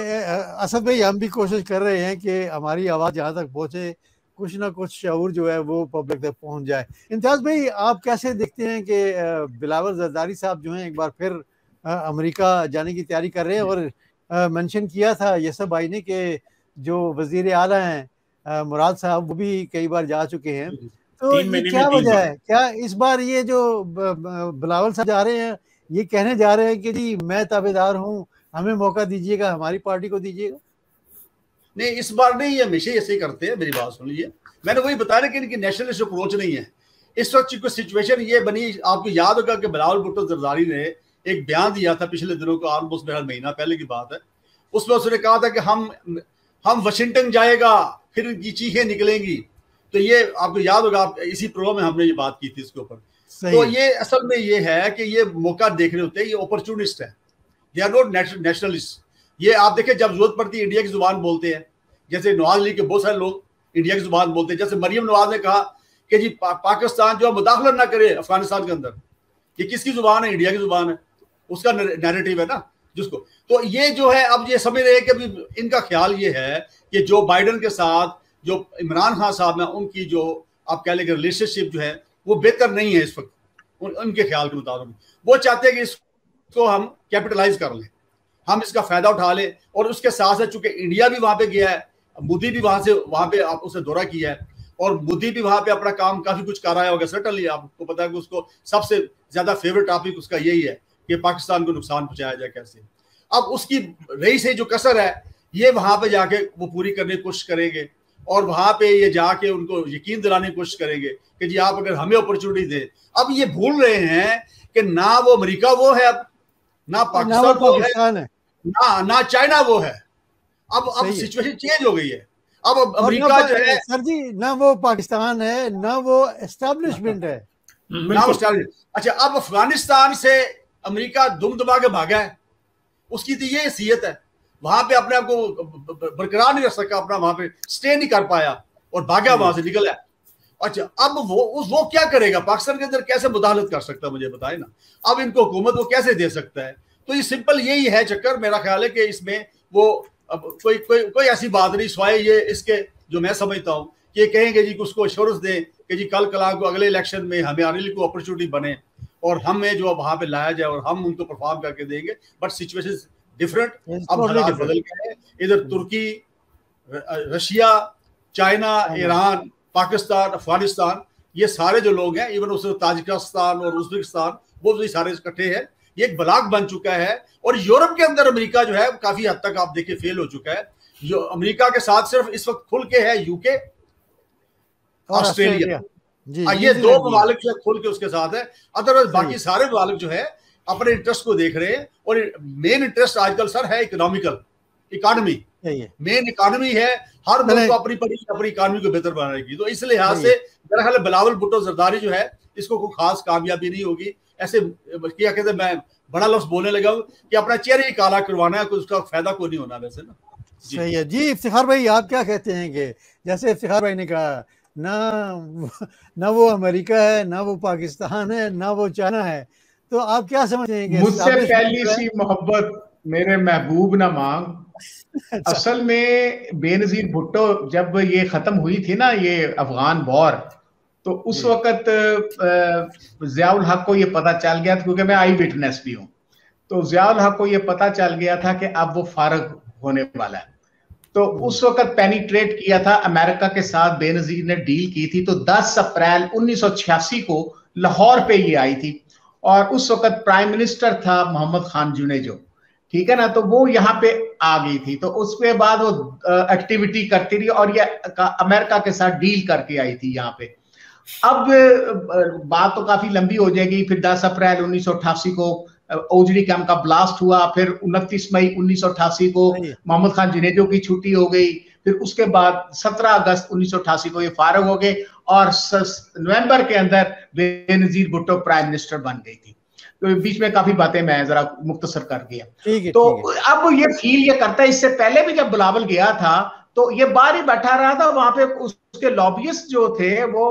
असद भाई, हम भी कोशिश कर रहे हैं कि हमारी आवाज़ जहाँ तक पहुँचे, कुछ ना कुछ शऊर जो है वो पब्लिक तक पहुँच जाए। इम्तियाज भाई, आप कैसे देखते हैं कि बिलावल जरदारी साहब जो हैं एक बार फिर अमेरिका जाने की तैयारी कर रहे हैं, और मेंशन किया था यसब भाई ने कि जो वजीर आला हैं मुराद साहब, वो भी कई बार जा चुके हैं। तो ये क्या वजह है? क्या इस बार ये जो बिलावल साहब जा रहे हैं, ये कहने जा रहे हैं कि जी मैं ताबेदार हूँ, हमें मौका दीजिएगा, हमारी पार्टी को दीजिएगा? नहीं, इस बार नहीं, ये हमेशा ऐसे ही करते हैं। मेरी बात सुन लीजिए, मैंने वही बताया कि इनकी नेशनलिस्ट अप्रोच नहीं है। इस वक्त की सिचुएशन ये बनी, आपको याद होगा कि बिलावल भुट्टो जरदारी ने एक बयान दिया था पिछले दिनों को, ऑलमोस्ट मेरा महीना पहले की बात है। उसमें उसने कहा था कि हम वाशिंगटन जाएगा, फिर इनकी चीखें निकलेंगी। तो ये आपको याद होगा, आप इसी प्रोग्राम में हमने ये बात की थी इसके ऊपर। तो ये असल में ये है कि ये मौका देख रहे होते हैं, ये अपॉर्चुनिस्ट है, दे आर नॉट नेशनलिस्ट। ये आप देखें, जब जरूरत पड़ती है इंडिया की जुबान बोलते हैं, जैसे नवाज लीग के बहुत सारे लोग इंडिया की जुबान बोलते हैं। जैसे मरियम नवाज ने कहा कि जी पाकिस्तान जो मुदाखलत ना करे अफगानिस्तान के अंदर, ये किसकी जुबान है? इंडिया की जुबान है, उसका नैरेटिव है ना जिसको। तो ये जो है, अब ये समझ रहे हैं कि अभी इनका ख्याल ये है कि जो बाइडन के साथ जो इमरान खान साहब है, उनकी जो आप कह लेंगे रिलेशनशिप जो है वो बेहतर नहीं है इस वक्त, उनके ख्याल के मुताबिक। वो चाहते हैं कि इसको हम कैपिटलाइज कर लें, हम इसका फायदा उठा लें। और उसके साथ साथ चूंकि इंडिया भी वहां पे गया है, मोदी भी वहां पे उसने दौरा किया है, और मोदी भी वहां पे अपना काम काफी कुछ कर रहा होगा सर्टनली। आपको पता है कि उसको सबसे ज्यादा फेवरेट टॉपिक उसका यही है कि पाकिस्तान को नुकसान पहुंचाया जाए कैसे। अब उसकी रही से जो कसर है, ये वहां पे जाके वो पूरी करने की कोशिश करेंगे, और वहां पे ये जाके उनको यकीन दिलाने की कोशिश करेंगे कि जी आप अगर हमें अपॉर्चुनिटी दे। अब ये भूल रहे हैं कि ना वो अमेरिका वो है, अब ना पाकिस्तान वो है, ना चाइना वो है। अब सिचुएशन चेंज हो गई है। अब अमेरिका जो है सर जी, ना वो पाकिस्तान है, ना वो एस्टैब्लिशमेंट है, ना वो एस्टैब्लिशमेंट। अच्छा, अब अफगानिस्तान से अमेरिका दुम दबा के भागा है, उसकी तो ये हैसियत है, वहां पे अपने आप को बरकरार नहीं रख सका, अपना वहां पे स्टे नहीं कर पाया और भागा, वहां से निकला। अच्छा, अब वो क्या करेगा? पाकिस्तान के अंदर कैसे मुदाखलत कर सकता है, मुझे बताए ना। अब इनको हुकूमत वो कैसे दे सकता है? तो ये सिंपल यही है चक्कर। मेरा ख्याल है कि इसमें वो अब कोई ऐसी बात नहीं, स्वाय ये इसके जो मैं समझता हूँ कि ये कहेंगे जी उसको एश्योरेंस दें कि जी कल कला को अगले इलेक्शन में हमारे लिए कोई अपॉर्चुनिटी बने और हमें जो वहां पे लाया जाए और हम उनको परफॉर्म करके देंगे। बट सिचुएशन डिफरेंट, अब हालात बदल गए हैं। इधर तुर्की, Russia, China, Iran, Pakistan, Afghanistan, ये सारे जो लोग हैं, इवन उसमें ताजिकिस्तान और उज्बेकिस्तान, वो भी सारे इकट्ठे हैं। ये एक ब्लॉक बन चुका है। और यूरोप के अंदर अमेरिका जो है काफी हद तक आप देखिए फेल हो चुका है। जो अमेरिका के साथ सिर्फ इस वक्त खुल के है यूके, ऑस्ट्रेलिया, ये 2 ममालिक जो है खुल के उसके साथ है, अदरवाइज बाकी सारे ममालिक जो है अपने इंटरेस्ट को देख रहे हैं। और मेन इंटरेस्ट आजकल सर है इकोनॉमिकल, इकोनॉमी मेन इकोनॉमी है। हर मुल्क को अपनी इकोनॉमी को बेहतर बनाने की, तो इस लिहाज से मेरा ख्याल है बिलावल भुट्टो जरदारी जो है इसको कोई खास कामयाबी नहीं होगी। ऐसे क्या कहते हैं, मैं बड़ा लफ्ज बोलने लगा हूँ कि अपना चेहरा ही काला करवाना है, उसका फायदा कोई नहीं होना वैसे ना। सही है जी। इफ्तिखार भाई आप क्या कहते हैं कि जैसे इफ्तिखार भाई ने कहा ना वो अमेरिका है, ना वो पाकिस्तान है, ना वो चाइना है, तो आप क्या समझते हैं? मुझसे पहली सी मोहब्बत मेरे महबूब ना मांग। असल में बेनजीर भुट्टो जब ये खत्म हुई थी ना ये अफगान वॉर, तो उस वक्त ज़ियाउल हक को ये पता चल गया था, क्योंकि मैं आई विटनेस भी हूँ, तो ज़ियाउल हक को ये पता चल गया था कि अब वो फारग होने वाला है। तो उस वक्त पेनिट्रेट किया था अमेरिका के साथ, बेनजीर ने डील की थी। तो 10 अप्रैल 1986 को लाहौर पे ये आई थी, और उस वक्त प्राइम मिनिस्टर था मोहम्मद खान जुनेजो, ठीक है ना। तो वो यहाँ पे आ गई थी, तो उसके बाद वो एक्टिविटी करती रही और ये अमेरिका के साथ डील करके आई थी यहाँ पे। अब बात तो काफी लंबी हो जाएगी। फिर 10 अप्रैल 1988 को ओजड़ी कैंप का ब्लास्ट हुआ, फिर 29 मई 1988 को मोहम्मद खान जुनेजो की छुट्टी हो गई, फिर उसके बाद 17 अगस्त 1988 को ये फारग हो गए, और नवंबर के अंदर बेनजीर भुट्टो प्राइम मिनिस्टर बन गई थी। तो बीच में काफी बातें मैं जरा मुख्तसर कर गया। तो अब ये फील ये करता है, इससे पहले भी जब बिलावल गया था तो ये बाहर ही बैठा रहा था, वहां पे उसके लॉबियस्ट जो थे वो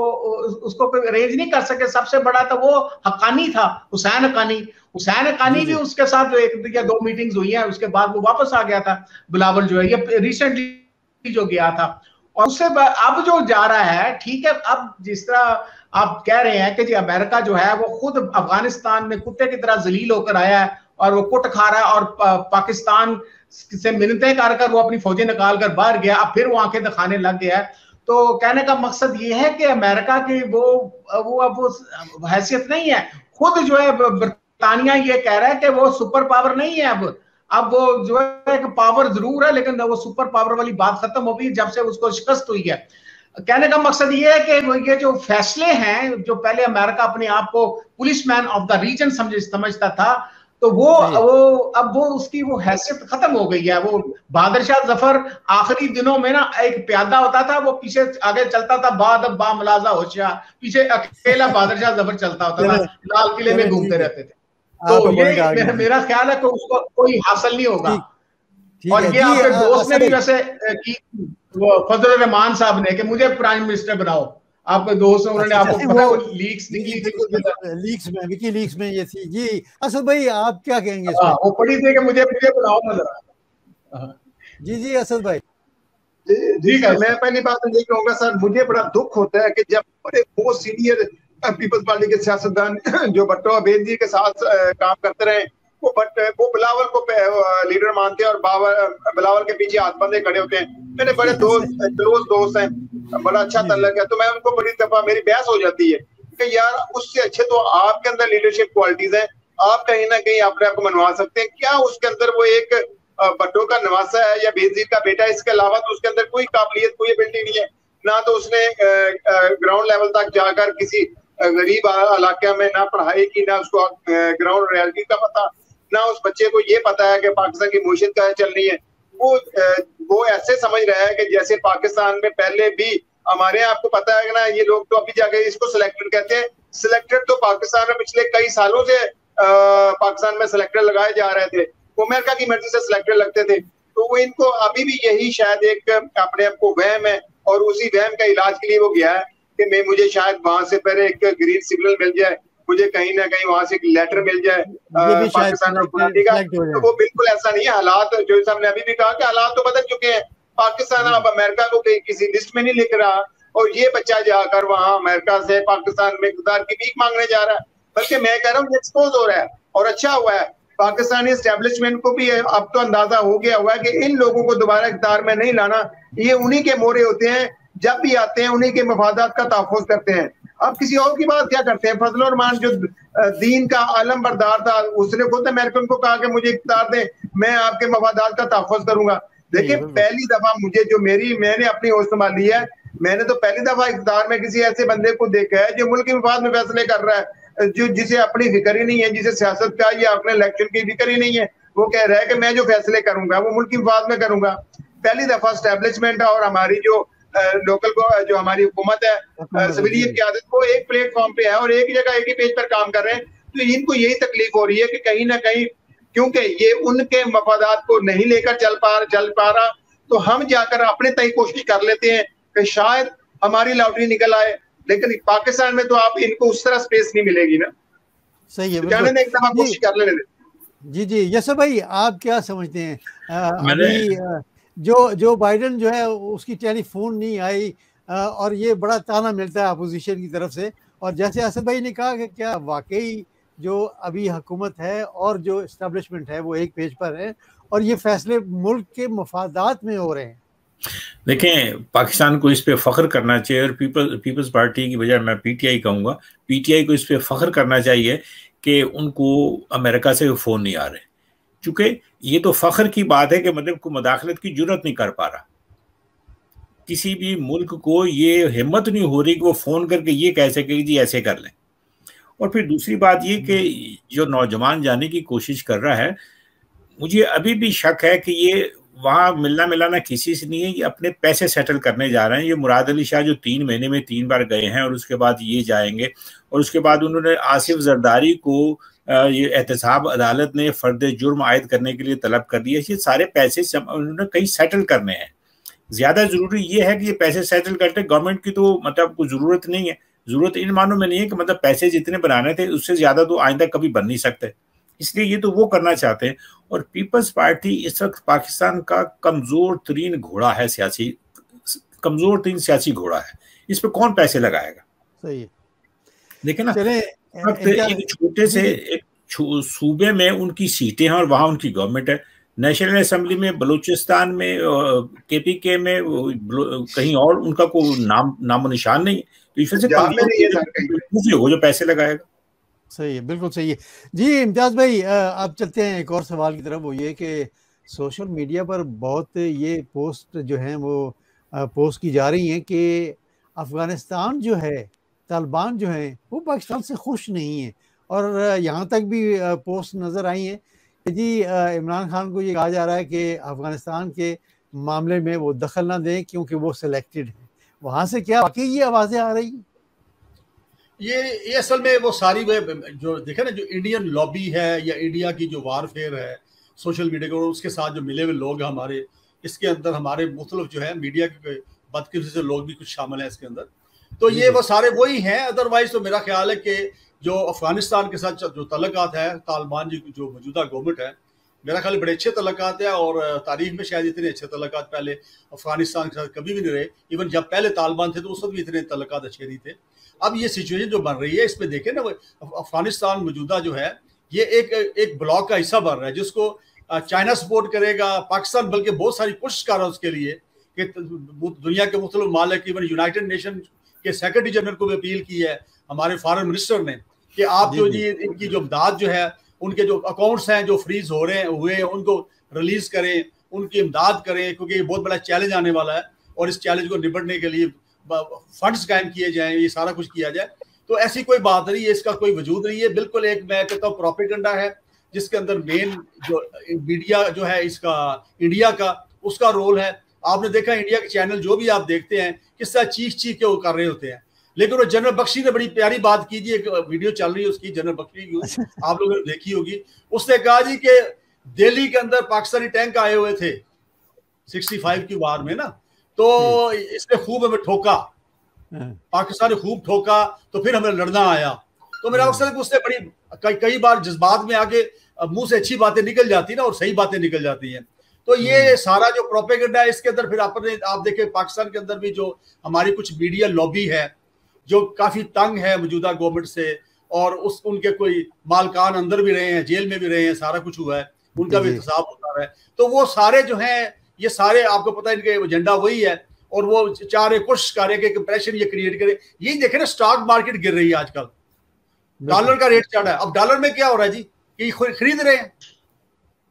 उसको अरेंज नहीं कर सके। सबसे बड़ा तो वो हक्कानी था, हुसैन हक्कानी भी उसके साथ जो 1 या 2 मीटिंग्स हुई है, उसके बाद वो वापस आ गया था बिलावल जो है, ये रिसेंटली जो गया था। और उससे अब जो जा रहा है, ठीक है, अब जिस तरह आप कह रहे हैं कि जी अमेरिका जो है वो खुद अफगानिस्तान में कुत्ते की तरह जलील होकर आया है और वो कुट खा रहा है, और पाकिस्तान से मिन्नतें कर वो अपनी फौजें निकाल कर बाहर गया, अब फिर वो आंखें दिखाने लग गया है। तो कहने का मकसद ये है कि अमेरिका की वो अब हैसियत नहीं है। खुद जो है ब्रिटानिया ये कह रहा है कि वो सुपर पावर नहीं है, अब वो जो है एक पावर जरूर है, लेकिन वो सुपर पावर वाली बात खत्म हो गई जब से उसको शिकस्त हुई है। कहने का मकसद ये है कि ये जो फैसले हैं, जो पहले अमेरिका अपने आप को पुलिसमैन ऑफ द रीजन समझता था, तो वो अब वो उसकी वो हैसियत खत्म हो गई है। वो बहादुर शाह जफर आखिरी दिनों में ना एक प्यादा होता था, वो पीछे आगे चलता था, बा मुलाजा होशियार, पीछे अकेला बहादुर शाह जफर चलता होता था, लाल किले में घूमते रहते थे। तो ये मेरा ख्याल है कि उसको कोई हासिल नहीं होगा। और ये आपके दोस्त ने भी वैसे की, वो फजल रहमान साहब ने, कि मुझे प्राइम मिनिस्टर बनाओ, आपके दोस्त उन्होंने आपको पता है वो लीक्स निकली थी, लीक्स में, विकी लीक्स में ये थी जी। असद भाई आप क्या कहेंगे? वो पड़ी थी कि मुझे बनाओ ना जरा। जी असद भाई। जी सर, मैं पहली बात ये कहूंगा सर, मुझे बड़ा दुख होता है कि जब बड़े बहुत सीनियर पीपल्स पार्टी के सियासतदान जो भुट्टो बेनजीर के साथ काम करते रहे, वो बिलावल को लीडर मानते हैं और बिलावल के पीछे हाथ बंधे खड़े होते हैं। मेरे बड़े क्लोज दोस्त हैं, बड़ा अच्छा तल्लक है, तो मैं उनको बड़ी दफा मेरी बहस हो जाती है कि यार उससे अच्छे तो आपके अंदर लीडरशिप क्वालिटीज हैं, आप कहीं ना कहीं अपने आप को मनवा सकते हैं। क्या उसके अंदर वो एक भुट्टो का नवासा है या बेनजीर का बेटा, इसके अलावा तो उसके अंदर कोई काबिलियत, कोई एबिलिटी नहीं है। ना तो उसने ग्राउंड लेवल तक जाकर किसी गरीब इलाके में ना पढ़ाई की, ना उसको ग्राउंड रियलिटी का पता, ना उस बच्चे को ये पता है कि पाकिस्तान की मुशीयत क्या चल रही है। वो ऐसे समझ रहा है कि जैसे पाकिस्तान में पहले भी हमारे यहाँ, आपको पता है ना, ये लोग तो अभी जाके इसको सिलेक्टेड कहते हैं। सिलेक्टेड तो पाकिस्तान में पिछले कई सालों से पाकिस्तान में सिलेक्टेड लगाए जा रहे थे, वो अमेरिका की मर्जी से सिलेक्टेड लगते थे। तो वो इनको अभी भी यही शायद एक अपने आप को वहम है, और उसी वहम का इलाज के लिए वो गया है कि मुझे शायद वहां से पहले एक ग्रीन सिग्नल मिल जाए, मुझे कहीं ना कहीं वहां से एक लेटर मिल जाए पाकिस्तान का। तो वो बिल्कुल ऐसा नहीं है। हालात जो साहब ने अभी भी कहा कि हालात तो बदल चुके हैं। पाकिस्तान अब अमेरिका को किसी लिस्ट में नहीं लिख रहा, और ये बच्चा जाकर वहां अमेरिका से पाकिस्तान में इक़्तिदार की भीख मांगने जा रहा है। बल्कि मैं कह रहा हूँ एक्सपोज हो रहा है, और अच्छा हुआ है। पाकिस्तानी एस्टेब्लिशमेंट को भी अब तो अंदाजा हो गया हुआ है कि इन लोगों को दोबारा इक़्तिदार में नहीं लाना। ये उन्हीं के मोहरे होते हैं, जब भी आते हैं उन्हीं के मफादात का तहफ़्फ़ुज़ करते हैं। अब किसी और की बात क्या करते हैं? फजल रहमान जो दीन का आलम बरदार था, उसने खुद अमेरिकन को कहा कि मुझे इक़्तिदार दें, मैं आपके मफादात का तहफ़्फ़ुज़ करूंगा। देखिए, पहली दफा मुझे जो मैंने अपनी होश संभाली है, मैंने तो पहली दफा इक़्तिदार में किसी ऐसे बंदे को देखा है जो मुल्क के मफाद में फैसले कर रहा है, जो जिसे अपनी फिक्र ही नहीं है, जिसे सियासत का या अपने इलेक्शन की फिक्र ही नहीं है। वो कह रहा है कि मैं जो फैसले करूंगा वो मुल्क के मफाद में करूंगा। पहली दफा स्टैब्लिशमेंट और हमारी जो लोकल जो हमारी हुकूमत है, सिविलियन की आदत, वो एक प्लेटफॉर्म पे है और एक जगह एक ही पेज पर काम कर रहे हैं। तो इनको यही तकलीफ हो रही है कि कहीं ना कहीं क्योंकि ये उनके मफादात को नहीं लेकर चल पा रहा, तो हम जाकर अपने तय कोशिश कर लेते हैं कि शायद हमारी लॉटरी निकल आए। लेकिन पाकिस्तान में तो आप इनको उस तरह स्पेस नहीं मिलेगी ना। सही है, जाने एक दफा कोशिश कर लेने। जी जी, यस भाई, आप क्या समझते हैं? अभी जो बाइडेन जो है उसकी टेलीफोन नहीं आई और ये बड़ा ताना मिलता है अपोजिशन की तरफ से, और जैसे असद भाई ने कहा कि क्या वाकई जो अभी हुकूमत है और जो इस्टेब्लिशमेंट है वो एक पेज पर है और ये फैसले मुल्क के मफादात में हो रहे हैं? देखें, पाकिस्तान को इस पे फख्र करना चाहिए और पीपल्स पार्टी की बजाय मैं पीटीआई कहूँगा, पीटीआई को इस पे फख्र करना चाहिए कि उनको अमेरिका से फ़ोन नहीं आ रहे, क्योंकि ये तो फख्र की बात है कि मतलब को मुदाखलत की जुर्रत नहीं कर पा रहा। किसी भी मुल्क को ये हिम्मत नहीं हो रही कि वो फ़ोन करके ये कह सके जी ऐसे कर लें। और फिर दूसरी बात ये कि जो नौजवान जाने की कोशिश कर रहा है, मुझे अभी भी शक है कि ये वहाँ मिलना मिलाना किसी से नहीं है, ये अपने पैसे सेटल करने जा रहे हैं। ये मुराद अली शाह जो 3 महीने में 3 बार गए हैं और उसके बाद ये जाएंगे, और उसके बाद उन्होंने आसिफ जरदारी को ये एहतसाब अदालत ने फर्द जुर्म आयद करने के लिए तलब कर दिया। ये सारे पैसे उन्होंने कहीं सेटल करने हैं। ज़्यादा ज़रूरी ये है कि ये पैसे सेटल करते, गवर्नमेंट की तो मतलब कोई ज़रूरत नहीं है। ज़रूरत इन मानों में नहीं है कि मतलब पैसे जितने बनाने थे उससे ज़्यादा तो आइंदा कभी बन नहीं सकते, इसलिए ये तो वो करना चाहते हैं। और पीपल्स पार्टी इस वक्त पाकिस्तान का कमज़ोर तरीन घोड़ा है, कमज़ोर तरीन सियासी घोड़ा है। इस पे कौन पैसे लगाएगा? सही है। देखें ना, एक छोटे से एक सूबे में उनकी सीटें हैं और वहाँ उनकी गवर्नमेंट है। नेशनल असेंबली में बलूचिस्तान में केपीके में कहीं और उनका कोई नामो निशान नहीं, तो इस वजह से जो पैसे लगाएगा। सही है, बिल्कुल सही है। जी इम्तियाज़ भाई, अब चलते हैं एक और सवाल की तरफ। वो ये कि सोशल मीडिया पर बहुत ये पोस्ट जो हैं वो पोस्ट की जा रही हैं कि अफ़गानिस्तान जो है, तालिबान जो हैं वो पाकिस्तान से खुश नहीं है, और यहाँ तक भी पोस्ट नज़र आई हैं कि जी इमरान खान को ये कहा जा रहा है कि अफ़गानिस्तान के मामले में वो दखल ना दें क्योंकि वो सिलेक्टेड हैं। वहाँ से क्या वाकई ये आवाज़ें आ रही हैं? ये असल में वो सारी जो देखे ना, जो इंडियन लॉबी है या इंडिया की जो वारफेयर है सोशल मीडिया को, उसके साथ जो मिले हुए लोग हैं हमारे, इसके अंदर हमारे मुख्तलिफ जो है मीडिया के बदकिस्मती से लोग भी कुछ शामिल हैं इसके अंदर। तो ये वो सारे वही हैं। अदरवाइज तो मेरा ख्याल है कि जो अफगानिस्तान के साथ जो तल्लुकात है, तालिबान जी जो मौजूदा गवर्नमेंट है, मेरा ख्याल बड़े अच्छे तल्लुकात है और तारीख में शायद इतने अच्छे तल्लुकात पहले अफगानिस्तान के साथ कभी भी नहीं रहे। इवन जब पहले तालिबान थे तो उस वक्त भी इतने तल्लुकात अच्छे नहीं थे। अब ये सिचुएशन जो बन रही है, इसमें देखें ना, अफगानिस्तान मौजूदा जो है ये एक ब्लॉक का हिस्सा बन रहा है जिसको चाइना सपोर्ट करेगा, पाकिस्तान बल्कि बहुत सारी कोशिश कर रहा है उसके लिए कि दुनिया के मुख्तलिफ मालिक, इवन यूनाइटेड नेशन के सेक्रेटरी जनरल को भी अपील की है हमारे फॉरेन मिनिस्टर ने कि आप जो जी इनकी जो इमदाद जो है, उनके जो अकाउंट्स हैं जो फ्रीज हो रहे हुए उनको रिलीज करें, उनकी इमदाद करें, क्योंकि ये बहुत बड़ा चैलेंज आने वाला है और इस चैलेंज को निपटने के लिए फंड्स कायम किए जाएं, ये सारा कुछ किया जाए। तो ऐसी कोई बात नहीं है, इसका कोई वजूद नहीं है। बिल्कुल एक मैं कहता हूँ प्रोपेगेंडा है जिसके अंदर मेन जो मीडिया जो है इसका इंडिया का, उसका रोल है। आपने देखा इंडिया के चैनल जो भी आप देखते हैं किस तरह चीख के वो कर रहे होते हैं। लेकिन वो जनरल बख्शी ने बड़ी प्यारी बात की थी, एक वीडियो चल रही है उसकी, जनरल बख्शी की, आप लोगों ने देखी होगी। उसने कहा जी कि दिल्ली के अंदर पाकिस्तानी टैंक आए हुए थे 65 की वार में ना, तो इसने खूब हमें ठोका, पाकिस्तान ने खूब ठोका, तो फिर हमें लड़ना आया। तो मेरा मकसद उससे बड़ी कई बार जज्बात में आके मुंह से अच्छी बातें निकल जाती ना और सही बातें निकल जाती हैं। तो ये सारा जो प्रोपेगेंडा है इसके अंदर फिर आप देखें पाकिस्तान के अंदर भी जो हमारी कुछ मीडिया लॉबी है जो काफी तंग है मौजूदा गवर्नमेंट से, और उनके कोई मालकान अंदर भी रहे हैं, जेल में भी रहे हैं, सारा कुछ हुआ है, उनका भी हिसाब होता है। तो वो सारे जो हैं, ये सारे आपको पता है इनके एजेंडा वही है और वो चाह रहे, कोशिश कर रहे कि प्रेशर ये क्रिएट करे। यही देखे ना, स्टॉक मार्केट गिर रही है आजकल, डॉलर का रेट चढ़ा है। अब डॉलर में क्या हो रहा है जी कि खरीद रहे हैं,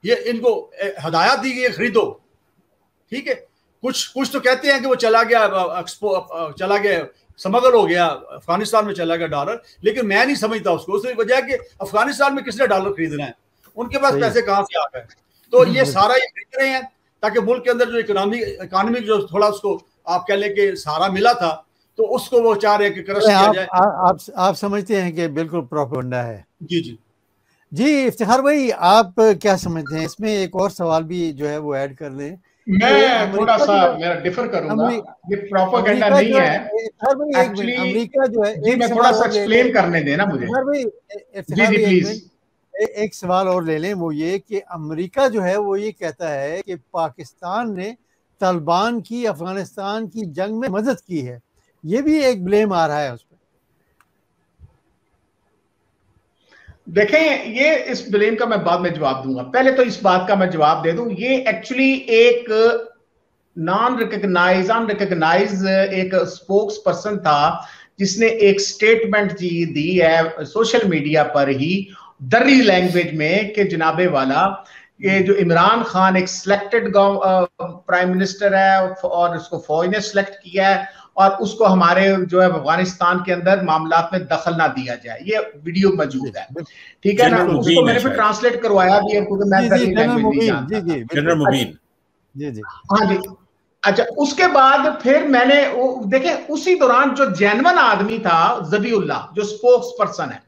ये इनको हदायत दी गई है खरीदो, ठीक है। कुछ तो कहते हैं कि वो चला गया स्मगल हो गया, अफगानिस्तान में चला गया डॉलर, लेकिन मैं नहीं समझता उसको। उसकी वजह कि अफगानिस्तान में किसने डॉलर खरीदना है, उनके पास पैसे कहाँ से आ गए। तो ये सारा ये खरीद रहे हैं ताकि मुल्क के अंदर जो इकोनॉमिक जो थोड़ा उसको आप कह लें कि सहारा मिला था, तो उसको वो चाह रहे हैं कि क्रश किया जाए। आप समझते हैं कि बिल्कुल प्रोपेगेंडा है। जी इफ्तिखार भाई, आप क्या समझते हैं इसमें? एक और सवाल भी जो है वो ऐड कर लें। मैं थोड़ा सा मेरा डिफर करूंगा, ये प्रोपेगेंडा नहीं है एक्चुअली। अमेरिका जो है, मैं थोड़ा सा एक्सप्लेन करने देना मुझे। जी प्लीज। एक सवाल और ले लें, वो ये कि अमेरिका जो है वो ये कहता है कि पाकिस्तान ने तालिबान की अफगानिस्तान की जंग में मदद की है, ये भी एक ब्लेम आ रहा है उस पर। देखें, ये इस ब्लेम का मैं बाद में जवाब दूंगा, पहले तो इस बात का मैं जवाब दे दूं। ये एक्चुअली एक अनरिकग्नाइज एक स्पोक्स पर्सन था जिसने एक स्टेटमेंट दी है सोशल मीडिया पर ही दर्री लैंग्वेज में कि जनाबे वाला ये जो इमरान खान एक सिलेक्टेड प्राइम मिनिस्टर है और उसको फौज ने सिलेक्ट किया है और उसको हमारे जो है अफगानिस्तान के अंदर मामलात में दखल ना दिया जाए, ये वीडियो मौजूद है, ठीक है ना। उसको मैंने फिर ट्रांसलेट करवाया भी है क्योंकि मैं दर्री लैंग्वेज नहीं जानता। हाँ जी, अच्छा। उसके बाद फिर मैंने देखे उसी दौरान जो जेन्युइन आदमी था ज़बीउल्लाह जो स्पोक्स पर्सन है,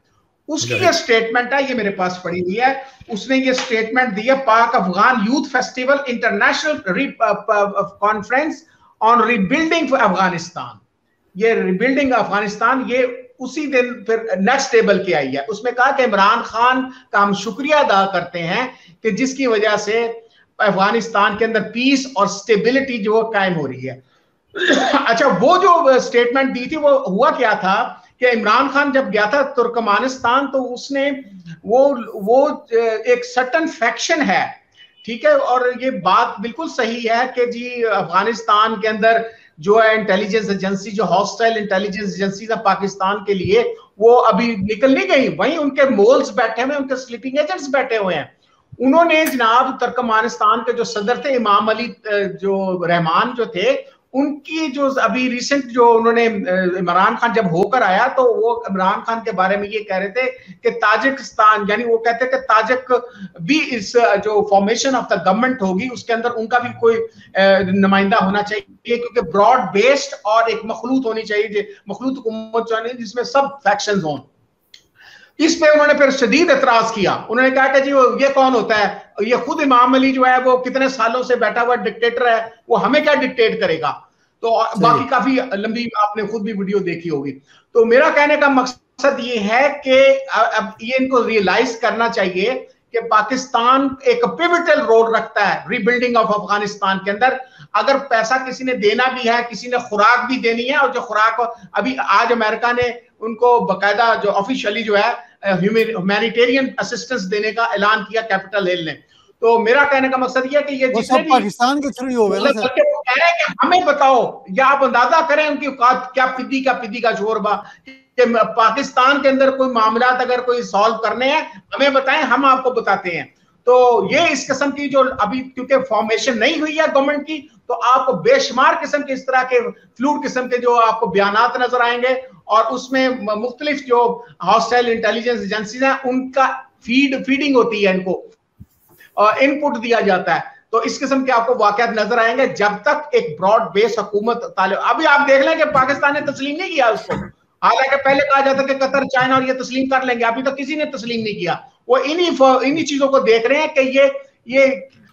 उसकी ये स्टेटमेंट है, ये मेरे पास पड़ी हुई है। उसने ये स्टेटमेंट दी है पाक Afghan youth festival international conference on rebuilding Afghanistan. ये रिबिल्डिंग अफगानिस्तान ये उसी दिन फिर नेक्स्ट टेबल की आई है। उसमें कहा कि इमरान खान का हम शुक्रिया अदा करते हैं कि जिसकी वजह से अफगानिस्तान के अंदर पीस और स्टेबिलिटी जो कायम हो रही है। अच्छा, वो जो स्टेटमेंट दी थी वो हुआ क्या था कि इमरान खान जब गया था तुर्कमानिस्तान तो उसने वो एक सर्टन फैक्शन है, ठीक है, और ये बात बिल्कुल सही है कि जी अफगानिस्तान के अंदर जो है इंटेलिजेंस एजेंसी, जो हॉस्टाइल इंटेलिजेंस एजेंसी है पाकिस्तान के लिए, वो अभी निकल नहीं गई, वहीं उनके मोल्स बैठे हुए, उनके स्लीपिंग एजेंट्स बैठे हुए हैं। उन्होंने जनाब तुर्कमानिस्तान के जो सदर थे इमाम अली जो रहमान जो थे, उनकी जो अभी रिसेंट जो उन्होंने इमरान खान जब होकर आया तो वो इमरान खान के बारे में ये कह रहे थे कि ताजिकिस्तान, यानी वो कहते कि ताजिक भी इस जो फॉर्मेशन ऑफ द गवर्नमेंट होगी उसके अंदर उनका भी कोई नुमाइंदा होना चाहिए, क्योंकि ब्रॉड बेस्ड और एक मखलूत होनी चाहिए, मखलूत हुकूमत चाहिए जिसमें सब फैक्शंस हों। इस पे उन्होंने फिर शदीद एतराज किया। उन्होंने कहा कि जी ये कौन होता है, ये खुद इमाम अली जो है वो कितने सालों से बैठा हुआ डिक्टेटर है, वो हमें क्या डिक्टेट करेगा। तो बाकी काफी लंबी आपने खुद भी वीडियो देखी होगी। तो मेरा कहने का मकसद ये है कि अब ये इनको रियलाइज करना चाहिए कि पाकिस्तान एक पिवटल रोल रखता है रिबिल्डिंग ऑफ अफगानिस्तान के अंदर। अगर पैसा किसी ने देना भी है, किसी ने खुराक भी देनी है, और जो खुराक अभी आज अमेरिका ने उनको बकायदा जो ऑफिशियली जो है ह्यूमैनिटेरियन असिस्टेंस देने का ऐलान किया कैपिटल हिल ने। तो मेरा कहने का मकसद यह है कि ये जितने भी पाकिस्तान के थ्रू हो गए ना सर, वो कह रहे हैं कि हमें बताओ, या आप अंदाजा करें उनकी औकात क्या, पिद्दी का शोरबा कि पाकिस्तान के अंदर कोई मामला अगर कोई सॉल्व करने हैं हमें बताएं, हम आपको बताते हैं। तो ये इस किस्म की जो अभी क्योंकि फॉर्मेशन नहीं हुई है गवर्नमेंट की, तो आपको बेशुमार किस्म के इस तरह के फ्लूड किस्म के जो आपको बयानात नजर आएंगे, और उसमें मुख्तलिफ जो हॉस्टाइल इंटेलिजेंस एजेंसीज हैं उनका फीडिंग होती है, इनको इनपुट दिया जाता है। तो इस किस्म के आपको वाकयात नजर आएंगे जब तक एक ब्रॉड बेस हुकूमत अभी आप देख लें कि पाकिस्तान ने तस्लीम नहीं किया उसको। हालांकि पहले कहा जाता कि कतर, चाइना और ये तस्लीम कर लेंगे, अभी तक किसी ने तस्लीम नहीं किया। वो इन्हीं चीजों को देख रहे हैं कि ये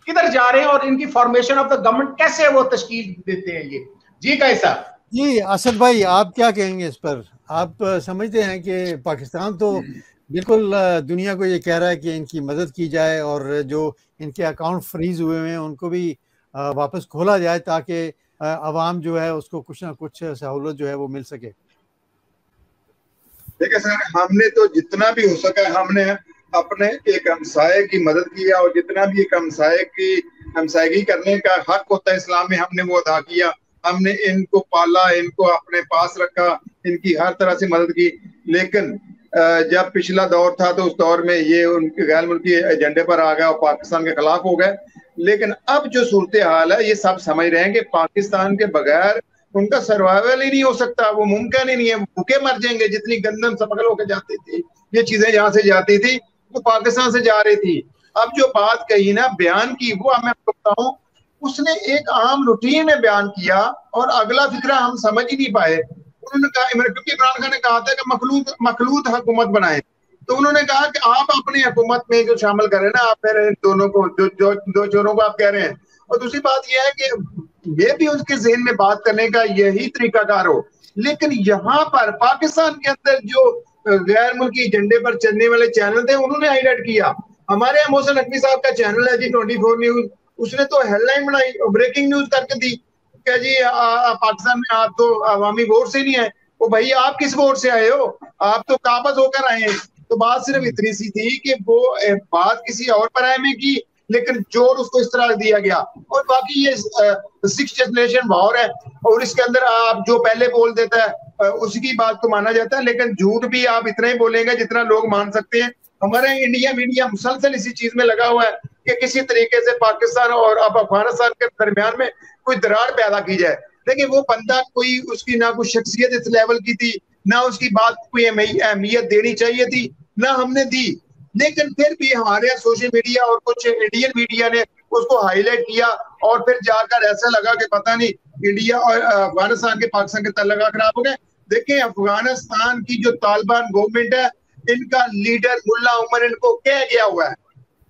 किधर जा रहे हैं और इनकी फॉर्मेशन ऑफ द गवर्नमेंट कैसे वो तश्कील देते हैं ये। जी कैसा जी असद भाई, आप क्या कहेंगे इस पर? आप समझते हैं कि पाकिस्तान तो बिल्कुल दुनिया को ये कह रहा है कि इनकी मदद की जाए और जो इनके अकाउंट फ्रीज हुए हैं उनको भी वापस खोला जाए ताकि अवाम जो है उसको कुछ ना कुछ सहूलत जो है वो मिल सके। देखिए सर, हमने तो जितना भी हो सका हमने अपने एक हमसाये की मदद की और जितना भी एक हमसायगी करने का हक होता है इस्लाम में, हमने वो अदा किया। हमने इनको पाला, इनको अपने पास रखा, इनकी हर तरह से मदद की। लेकिन जब पिछला दौर था तो उस दौर में ये उनके गैर मुल्की एजेंडे पर आ गए और पाकिस्तान के खिलाफ हो गए। लेकिन अब जो सूरत हाल है ये सब समझ रहे हैं कि पाकिस्तान के बगैर उनका सर्वाइवल ही नहीं हो सकता, वो मुमकिन ही नहीं है, भूखे मर जाएंगे। जितनी गंदम स्मगल होकर जाती थी, ये चीजें यहाँ से जाती थी, वो पाकिस्तान से जा रही थी। अब जो बात कही ना, बयान की, वो मैं बताऊं, उसने एक आम रूटीन में बयान किया और अगला फिक्रा हम समझ ही नहीं पाए। उन्होंने कहा, क्योंकि इमरान खान ने कहा था कि मखलूत हुकूमत बनाए, तो उन्होंने कहा कि आप अपनी हुकूमत में जो शामिल करें ना, आप फिर दोनों को दो चोरों को आप कह रहे हैं। और दूसरी बात यह है कि ये भी उसके ज़हन में बात करने का यही तरीकाकार हो, लेकिन यहाँ पर पाकिस्तान के अंदर जो गैर मुल्की एजेंडे पर चलने वाले चैनल थे उन्होंने हाईलाइट किया। हमारे यहाँ मोहसिन नकवी साहब का चैनल है जी 24 न्यूज, उसने तो हेडलाइन बनाई, ब्रेकिंग न्यूज करके दी क्या जी पाकिस्तान में आप तो अवामी वोट से नहीं है। वो भाई आप किस वोट से आए हो, आप तो काबज होकर आए हैं। तो बात सिर्फ इतनी सी थी कि वो बात किसी और पराये में की, लेकिन जोर उसको इस तरह दिया गया। और बाकी ये 6th जनरेशन वॉर है और इसके अंदर आप जो पहले बोल देता है उसकी बात को माना जाता है, लेकिन झूठ भी आप इतना ही बोलेंगे जितना लोग मान सकते हैं। हमारे इंडिया मीडिया मुसलसल इसी चीज में लगा हुआ है कि किसी तरीके से पाकिस्तान और अब अफगानिस्तान के दरमियान में कोई दरार पैदा की जाए। देखिए वो बंदा कोई, उसकी ना कोई शख्सियत इस लेवल की थी, ना उसकी बात कोई अहमियत देनी चाहिए थी, ना हमने दी, लेकिन फिर भी हमारे सोशल मीडिया और कुछ इंडियन मीडिया ने उसको हाईलाइट किया और फिर जाकर ऐसा लगा कि पता नहीं इंडिया और अफगानिस्तान के पाकिस्तान के तल्लुकात खराब हो गए। देखिए अफगानिस्तान की जो तालिबान गवर्नमेंट है, इनका लीडर मुल्ला उमर इनको कह गया हुआ है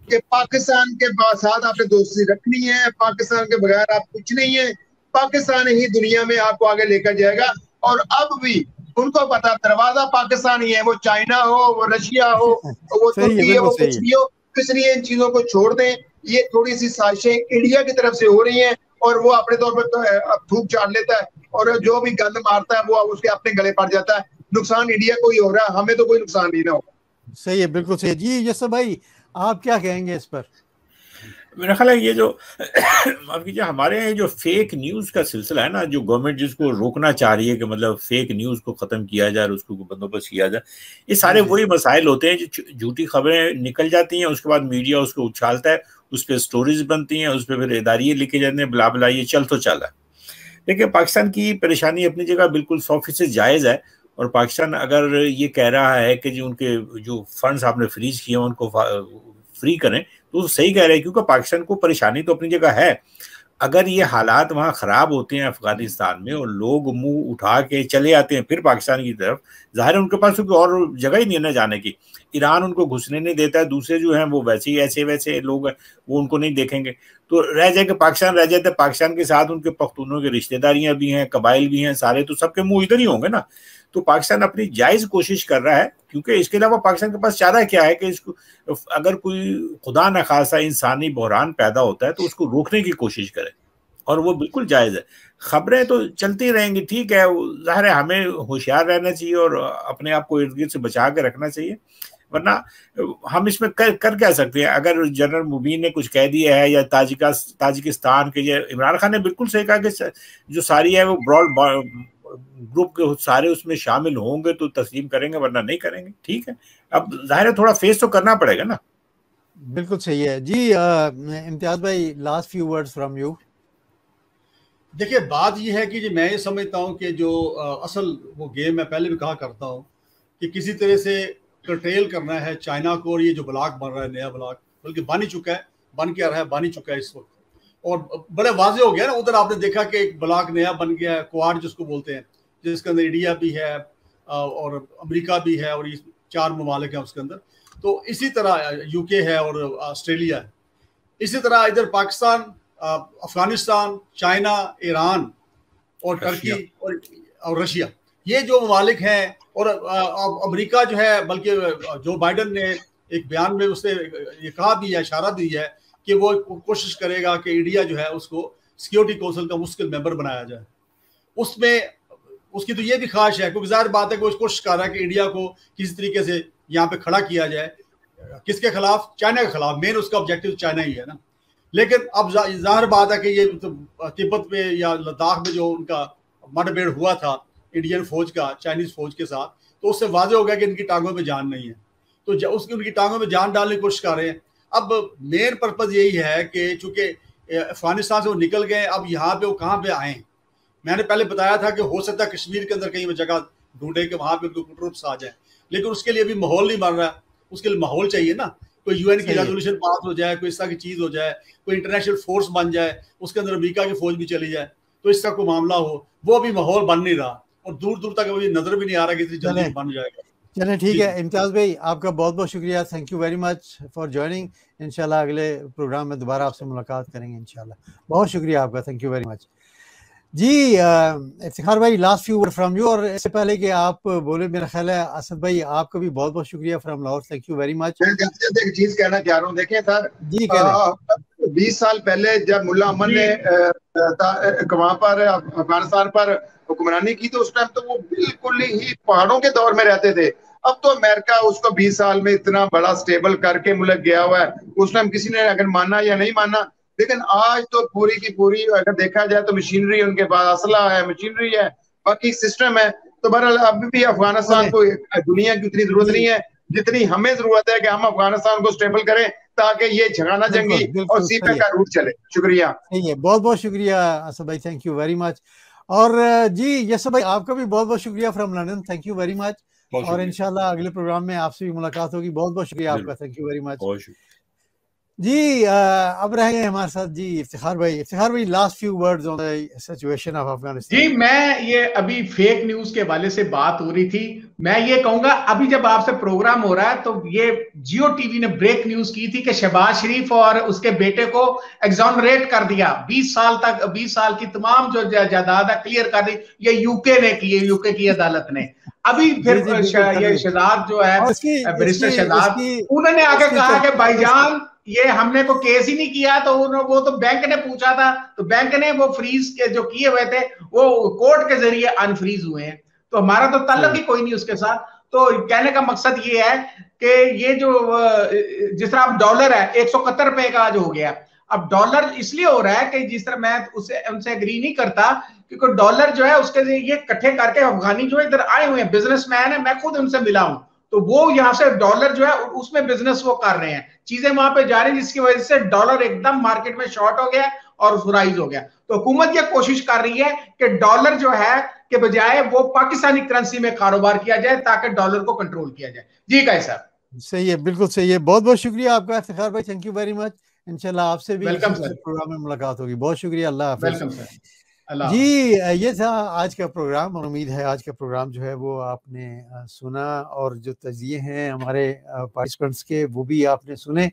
कि पाकिस्तान के साथ आपने दोस्ती रखनी है, पाकिस्तान के बगैर आप कुछ नहीं है, पाकिस्तान ही दुनिया में आपको आगे लेकर जाएगा। और अब भी उनको पता दरवाजा पाकिस्तान ही है, वो चाइना हो, वो रशिया हो, वो तुर्की है, वो कुछ भी हो, इसलिए इन चीजों को छोड़ दें। ये थोड़ी सी साजिशें इंडिया की तरफ से हो रही हैं और वो अपने तौर पर थूक चाट लेता है और जो भी गंद मारता है वो उसके अपने गले पड़ जाता है। नुकसान इंडिया को ही हो रहा है, हमें तो कोई नुकसान नहीं ना होगा। सही है, बिल्कुल सही जी। यस भाई, आप क्या कहेंगे इस पर? मेरा ख्याल है ये जो हमारे यहाँ जो फेक न्यूज़ का सिलसिला है ना, जो गवर्नमेंट जिसको रोकना चाह रही है कि मतलब फेक न्यूज़ को ख़त्म किया जाए और उसको बंदोबस्त किया जाए, ये सारे वही मसाइल होते हैं जो झूठी खबरें निकल जाती हैं, उसके बाद मीडिया उसको उछालता है, उस पर स्टोरीज बनती हैं, उस पर फिर इदारिये लिखे जाते हैं, बुला बुला ये चल तो चला। देखिए पाकिस्तान की परेशानी अपनी जगह बिल्कुल 100% जायज़ है और पाकिस्तान अगर ये कह रहा है कि जो उनके जो फंड्स आपने फ्रीज किए उनको फ्री करें तो सही कह रहे हैं, क्योंकि पाकिस्तान को परेशानी तो अपनी जगह है। अगर ये हालात वहाँ ख़राब होते हैं अफगानिस्तान में और लोग मुंह उठा के चले आते हैं फिर पाकिस्तान की तरफ, जाहिर है उनके पास कोई और जगह ही नहीं है ना जाने की। ईरान उनको घुसने नहीं देता है, दूसरे जो हैं वो वैसे ही ऐसे वैसे लोग हैं, वो उनको नहीं देखेंगे तो रह जाएगा पाकिस्तान रह जाते। पाकिस्तान के साथ उनके पख्तूनों की रिश्तेदारियाँ भी हैं, कबाइल भी हैं, सारे तो सबके मुँह इधर ही होंगे ना। तो पाकिस्तान अपनी जायज़ कोशिश कर रहा है, क्योंकि इसके अलावा पाकिस्तान के पास चारा क्या है कि इसको अगर कोई खुदा न खासा इंसानी बहरान पैदा होता है तो उसको रोकने की कोशिश करे, और वो बिल्कुल जायज़ है। खबरें तो चलती रहेंगी, ठीक है, ज़ाहिर है हमें होशियार रहना चाहिए और अपने आप को इर्द गिर्द से बचा के रखना चाहिए, वरना हम इसमें कर क्या सकते हैं। अगर जनरल मुबीन ने कुछ कह दिया है या ताजिकिस्तान के, इमरान खान ने बिल्कुल सही कहा कि जो सारी है वो ब्रॉड ग्रुप के सारे उसमें शामिल होंगे तो तस्लीम करेंगे, वरना नहीं करेंगे। ठीक है, अब जाहिर है थोड़ा फेस तो करना पड़ेगा ना। बिल्कुल सही है जी। इम्तियाज भाई, last few words from you. देखिए बात यह है कि मैं ये समझता हूँ कि जो असल वो गेम मैं पहले भी कहा करता हूँ कि किसी तरह से कंट्रोल करना है चाइना को, और ये जो ब्लॉक बन रहा है, नया ब्लॉक बल्कि बन ही चुका है, बन क्या रहा है, बन ही चुका है इस वक्त, और बड़े वाजे हो गया ना। उधर आपने देखा कि एक ब्लॉक नया बन गया है, क्वाड जिसको बोलते हैं, जिसके अंदर इंडिया भी है और अमेरिका भी है और ये 4 ममालिक हैं उसके अंदर। तो इसी तरह यूके है और ऑस्ट्रेलिया है। इसी तरह इधर पाकिस्तान, अफगानिस्तान, चाइना, ईरान और टर्की और रशिया, ये जो ममालिक हैं। और अमेरिका जो है, बल्कि जो बाइडन ने एक बयान में उसने ये कहा भी है, इशारा दी है कि वो कोशिश करेगा कि इंडिया जो है उसको सिक्योरिटी काउंसिल का मुश्किल मेंबर बनाया जाए। उसमें उसकी तो ये भी ख्वाहिश है, क्योंकि जाहिर बात है कि वो कोशिश कर रहा है कि इंडिया को किसी तरीके से यहाँ पे खड़ा किया जाए। किसके खिलाफ? चाइना के खिलाफ। मेन उसका ऑब्जेक्टिव चाइना ही है ना। लेकिन अब जाहिर बात है कि ये तो तिब्बत में या लद्दाख में जो उनका मुठभेड़ हुआ था इंडियन फौज का चाइनीज फौज के साथ, तो उससे वाज़ेह हो गया कि इनकी टांगों में जान नहीं है। तो उसकी उनकी टांगों में जान डालने की कोशिश कर रहे हैं। अब मेन पर्पज यही है कि चूंकि अफगानिस्तान से वो निकल गए, अब यहाँ पे वो कहाँ पे आए। मैंने पहले बताया था कि हो सकता है कश्मीर के अंदर कहीं वो जगह ढूंढे कि वहां पे उनको ट्रुप्स आ जाए, लेकिन उसके लिए अभी माहौल नहीं बन रहा। उसके लिए माहौल चाहिए ना, कोई यूएन की रेजोल्यूशन पास हो जाए, कोई इस तरह की चीज हो जाए, कोई इंटरनेशनल फोर्स बन जाए, उसके अंदर अमेरिका की फौज भी चली जाए, तो इस तरह कोई मामला हो। वो अभी माहौल बन नहीं रहा और दूर दूर तक अभी नजर भी नहीं आ रहा कि इतनी जल्दी बन जाएगा। चलें, ठीक है इम्तियाज भाई, आपका बहुत बहुत शुक्रिया, thank you very much for joining. इंशाल्लाह अगले प्रोग्राम में दोबारा आपसे मुलाकात करेंगे इंशाल्लाह। बहुत शुक्रिया आपका, थैंक यू वेरी मच। जी इफ्तिखार भाई, last few word from you. और इससे पहले कि आप बोले, मेरा ख्याल है असद भाई आपका भी बहुत बहुत शुक्रिया from Lahore, thank you very much. एक चीज कहना चाह रहा हूँ, देखें सर जी 20 साल पहले जब मुल्ला अमन ने वहां पर अफगानिस्तान पर हुक्मरानी की, तो उस टाइम तो वो बिल्कुल ही पहाड़ों के दौर में रहते थे। अब तो अमेरिका उसको 20 साल में इतना बड़ा स्टेबल करके मुल्क गया हुआ है। उस टाइम किसी ने अगर माना या नहीं माना, लेकिन आज तो पूरी की पूरी अगर देखा जाए तो मशीनरी उनके पास, असला है, मशीनरी है, बाकी सिस्टम है। तो बहरहाल अभी भी अफगानिस्तान को दुनिया की उतनी जरूरत नहीं है जितनी हमें जरूरत है कि हम अफगानिस्तान को स्टेबल करें ताकि ये झगाना जंगी और सीपे का रूट चले। शुक्रिया, ठीक है, बहुत बहुत शुक्रिया असद भाई, थैंक यू वेरी मच। और जी यसर भाई, आपका भी बहुत बहुत शुक्रिया from London, thank you very much. और इंशाल्लाह अगले प्रोग्राम में आपसे भी मुलाकात होगी। बहुत बहुत शुक्रिया आपका, थैंक यू वेरी मच। जी अब रह गए हमारे साथ जी इफ्तिखार भाई। इफ्तिखार भाई, last few words on the situation of Afghanistan. जी, मैं ये अभी फेक न्यूज के हवाले से बात हो रही थी, मैं ये कहूंगा अभी जब आपसे प्रोग्राम हो रहा है तो ये जियो टीवी ने ब्रेक न्यूज की थी कि शहबाज शरीफ और उसके बेटे को एग्जॉनरेट कर दिया, 20 साल की तमाम जो जायदाद है क्लियर कर दी। ये यूके ने की, यूके की अदालत ने। अभी फिर ये शहजाद जो है, बैरिस्टर शहजाद, उन्होंने आगे कहा कि भाईजान ये हमने को केस ही नहीं किया, तो वो तो बैंक ने पूछा था, तो बैंक ने वो फ्रीज के जो किए हुए थे वो कोर्ट के जरिए अनफ्रीज हुए हैं, तो हमारा तो ताल्लुक ही कोई नहीं उसके साथ। तो कहने का मकसद ये है कि ये जो जिस तरह अब डॉलर है 171 रुपए का आज हो गया। अब डॉलर इसलिए हो रहा है कि जिस तरह मैं उनसे एग्री नहीं करता, क्योंकि डॉलर जो है उसके ये इकट्ठे करके अफगानी जो इधर आए हुए हैं, बिजनेसमैन है, मैं खुद उनसे मिला हूं, तो वो यहाँ से डॉलर जो है उसमें बिजनेस वो कर रहे हैं, चीजें वहां पे जा रही है, जिसकी वजह से डॉलर एकदम मार्केट में शॉर्ट हो गया और राइज हो गया। तो हुकूमत ये कोशिश कर रही है कि डॉलर जो है के बजाय वो पाकिस्तानी करेंसी में कारोबार किया जाए ताकि डॉलर को कंट्रोल किया जाए। जी कैसा? सही है, बिल्कुल सही है। बहुत बहुत शुक्रिया आपका इफ्तिखार भाई, थैंक यू वेरी मच। इंशाल्लाह आपसे भी प्रोग्राम में मुलाकात होगी। बहुत शुक्रिया, अल्लाह हाफिज़। Welcome sir. जी ये था आज का प्रोग्राम, और उम्मीद है आज का प्रोग्राम जो है वो आपने सुना, और जो तजिए हैं हमारे पार्टिसिपेंट्स के वो भी आपने सुने।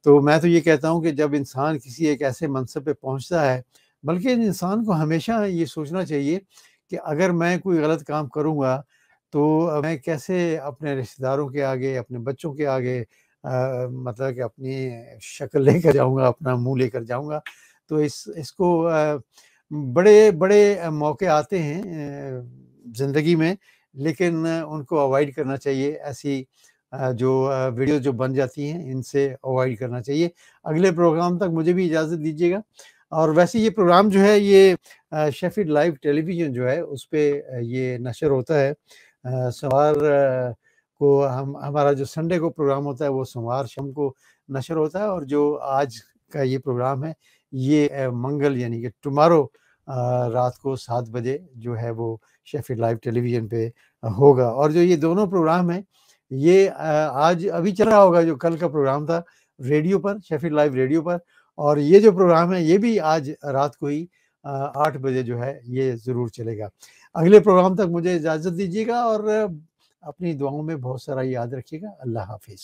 तो मैं तो ये कहता हूँ कि जब इंसान किसी एक ऐसे मनसब पे पहुँचता है, बल्कि इंसान को हमेशा ये सोचना चाहिए कि अगर मैं कोई गलत काम करूँगा तो मैं कैसे अपने रिश्तेदारों के आगे, अपने बच्चों के आगे मतलब कि अपनी शक्ल लेकर जाऊँगा, अपना मुँह लेकर जाऊँगा। तो इसको बड़े बड़े मौके आते हैं ज़िंदगी में, लेकिन उनको अवॉइड करना चाहिए। ऐसी जो वीडियो जो बन जाती हैं, इनसे अवॉइड करना चाहिए। अगले प्रोग्राम तक मुझे भी इजाज़त दीजिएगा। और वैसे ये प्रोग्राम जो है ये शेफील्ड लाइव टेलीविज़न जो है उस पे ये नशर होता है। सोमवार को हमारा जो संडे को प्रोग्राम होता है वो सोमवार शाम को नशर होता है, और जो आज का ये प्रोग्राम है ये मंगल यानी कि टुमारो रात को 7 बजे जो है वो शेफील्ड लाइव टेलीविज़न पे होगा। और जो ये दोनों प्रोग्राम हैं ये आज अभी चल रहा होगा, जो कल का प्रोग्राम था रेडियो पर, शेफील्ड लाइव रेडियो पर, और ये जो प्रोग्राम है ये भी आज रात को ही 8 बजे जो है ये ज़रूर चलेगा। अगले प्रोग्राम तक मुझे इजाज़त दीजिएगा और अपनी दुआओं में बहुत सारा याद रखिएगा। अल्लाह हाफिज़।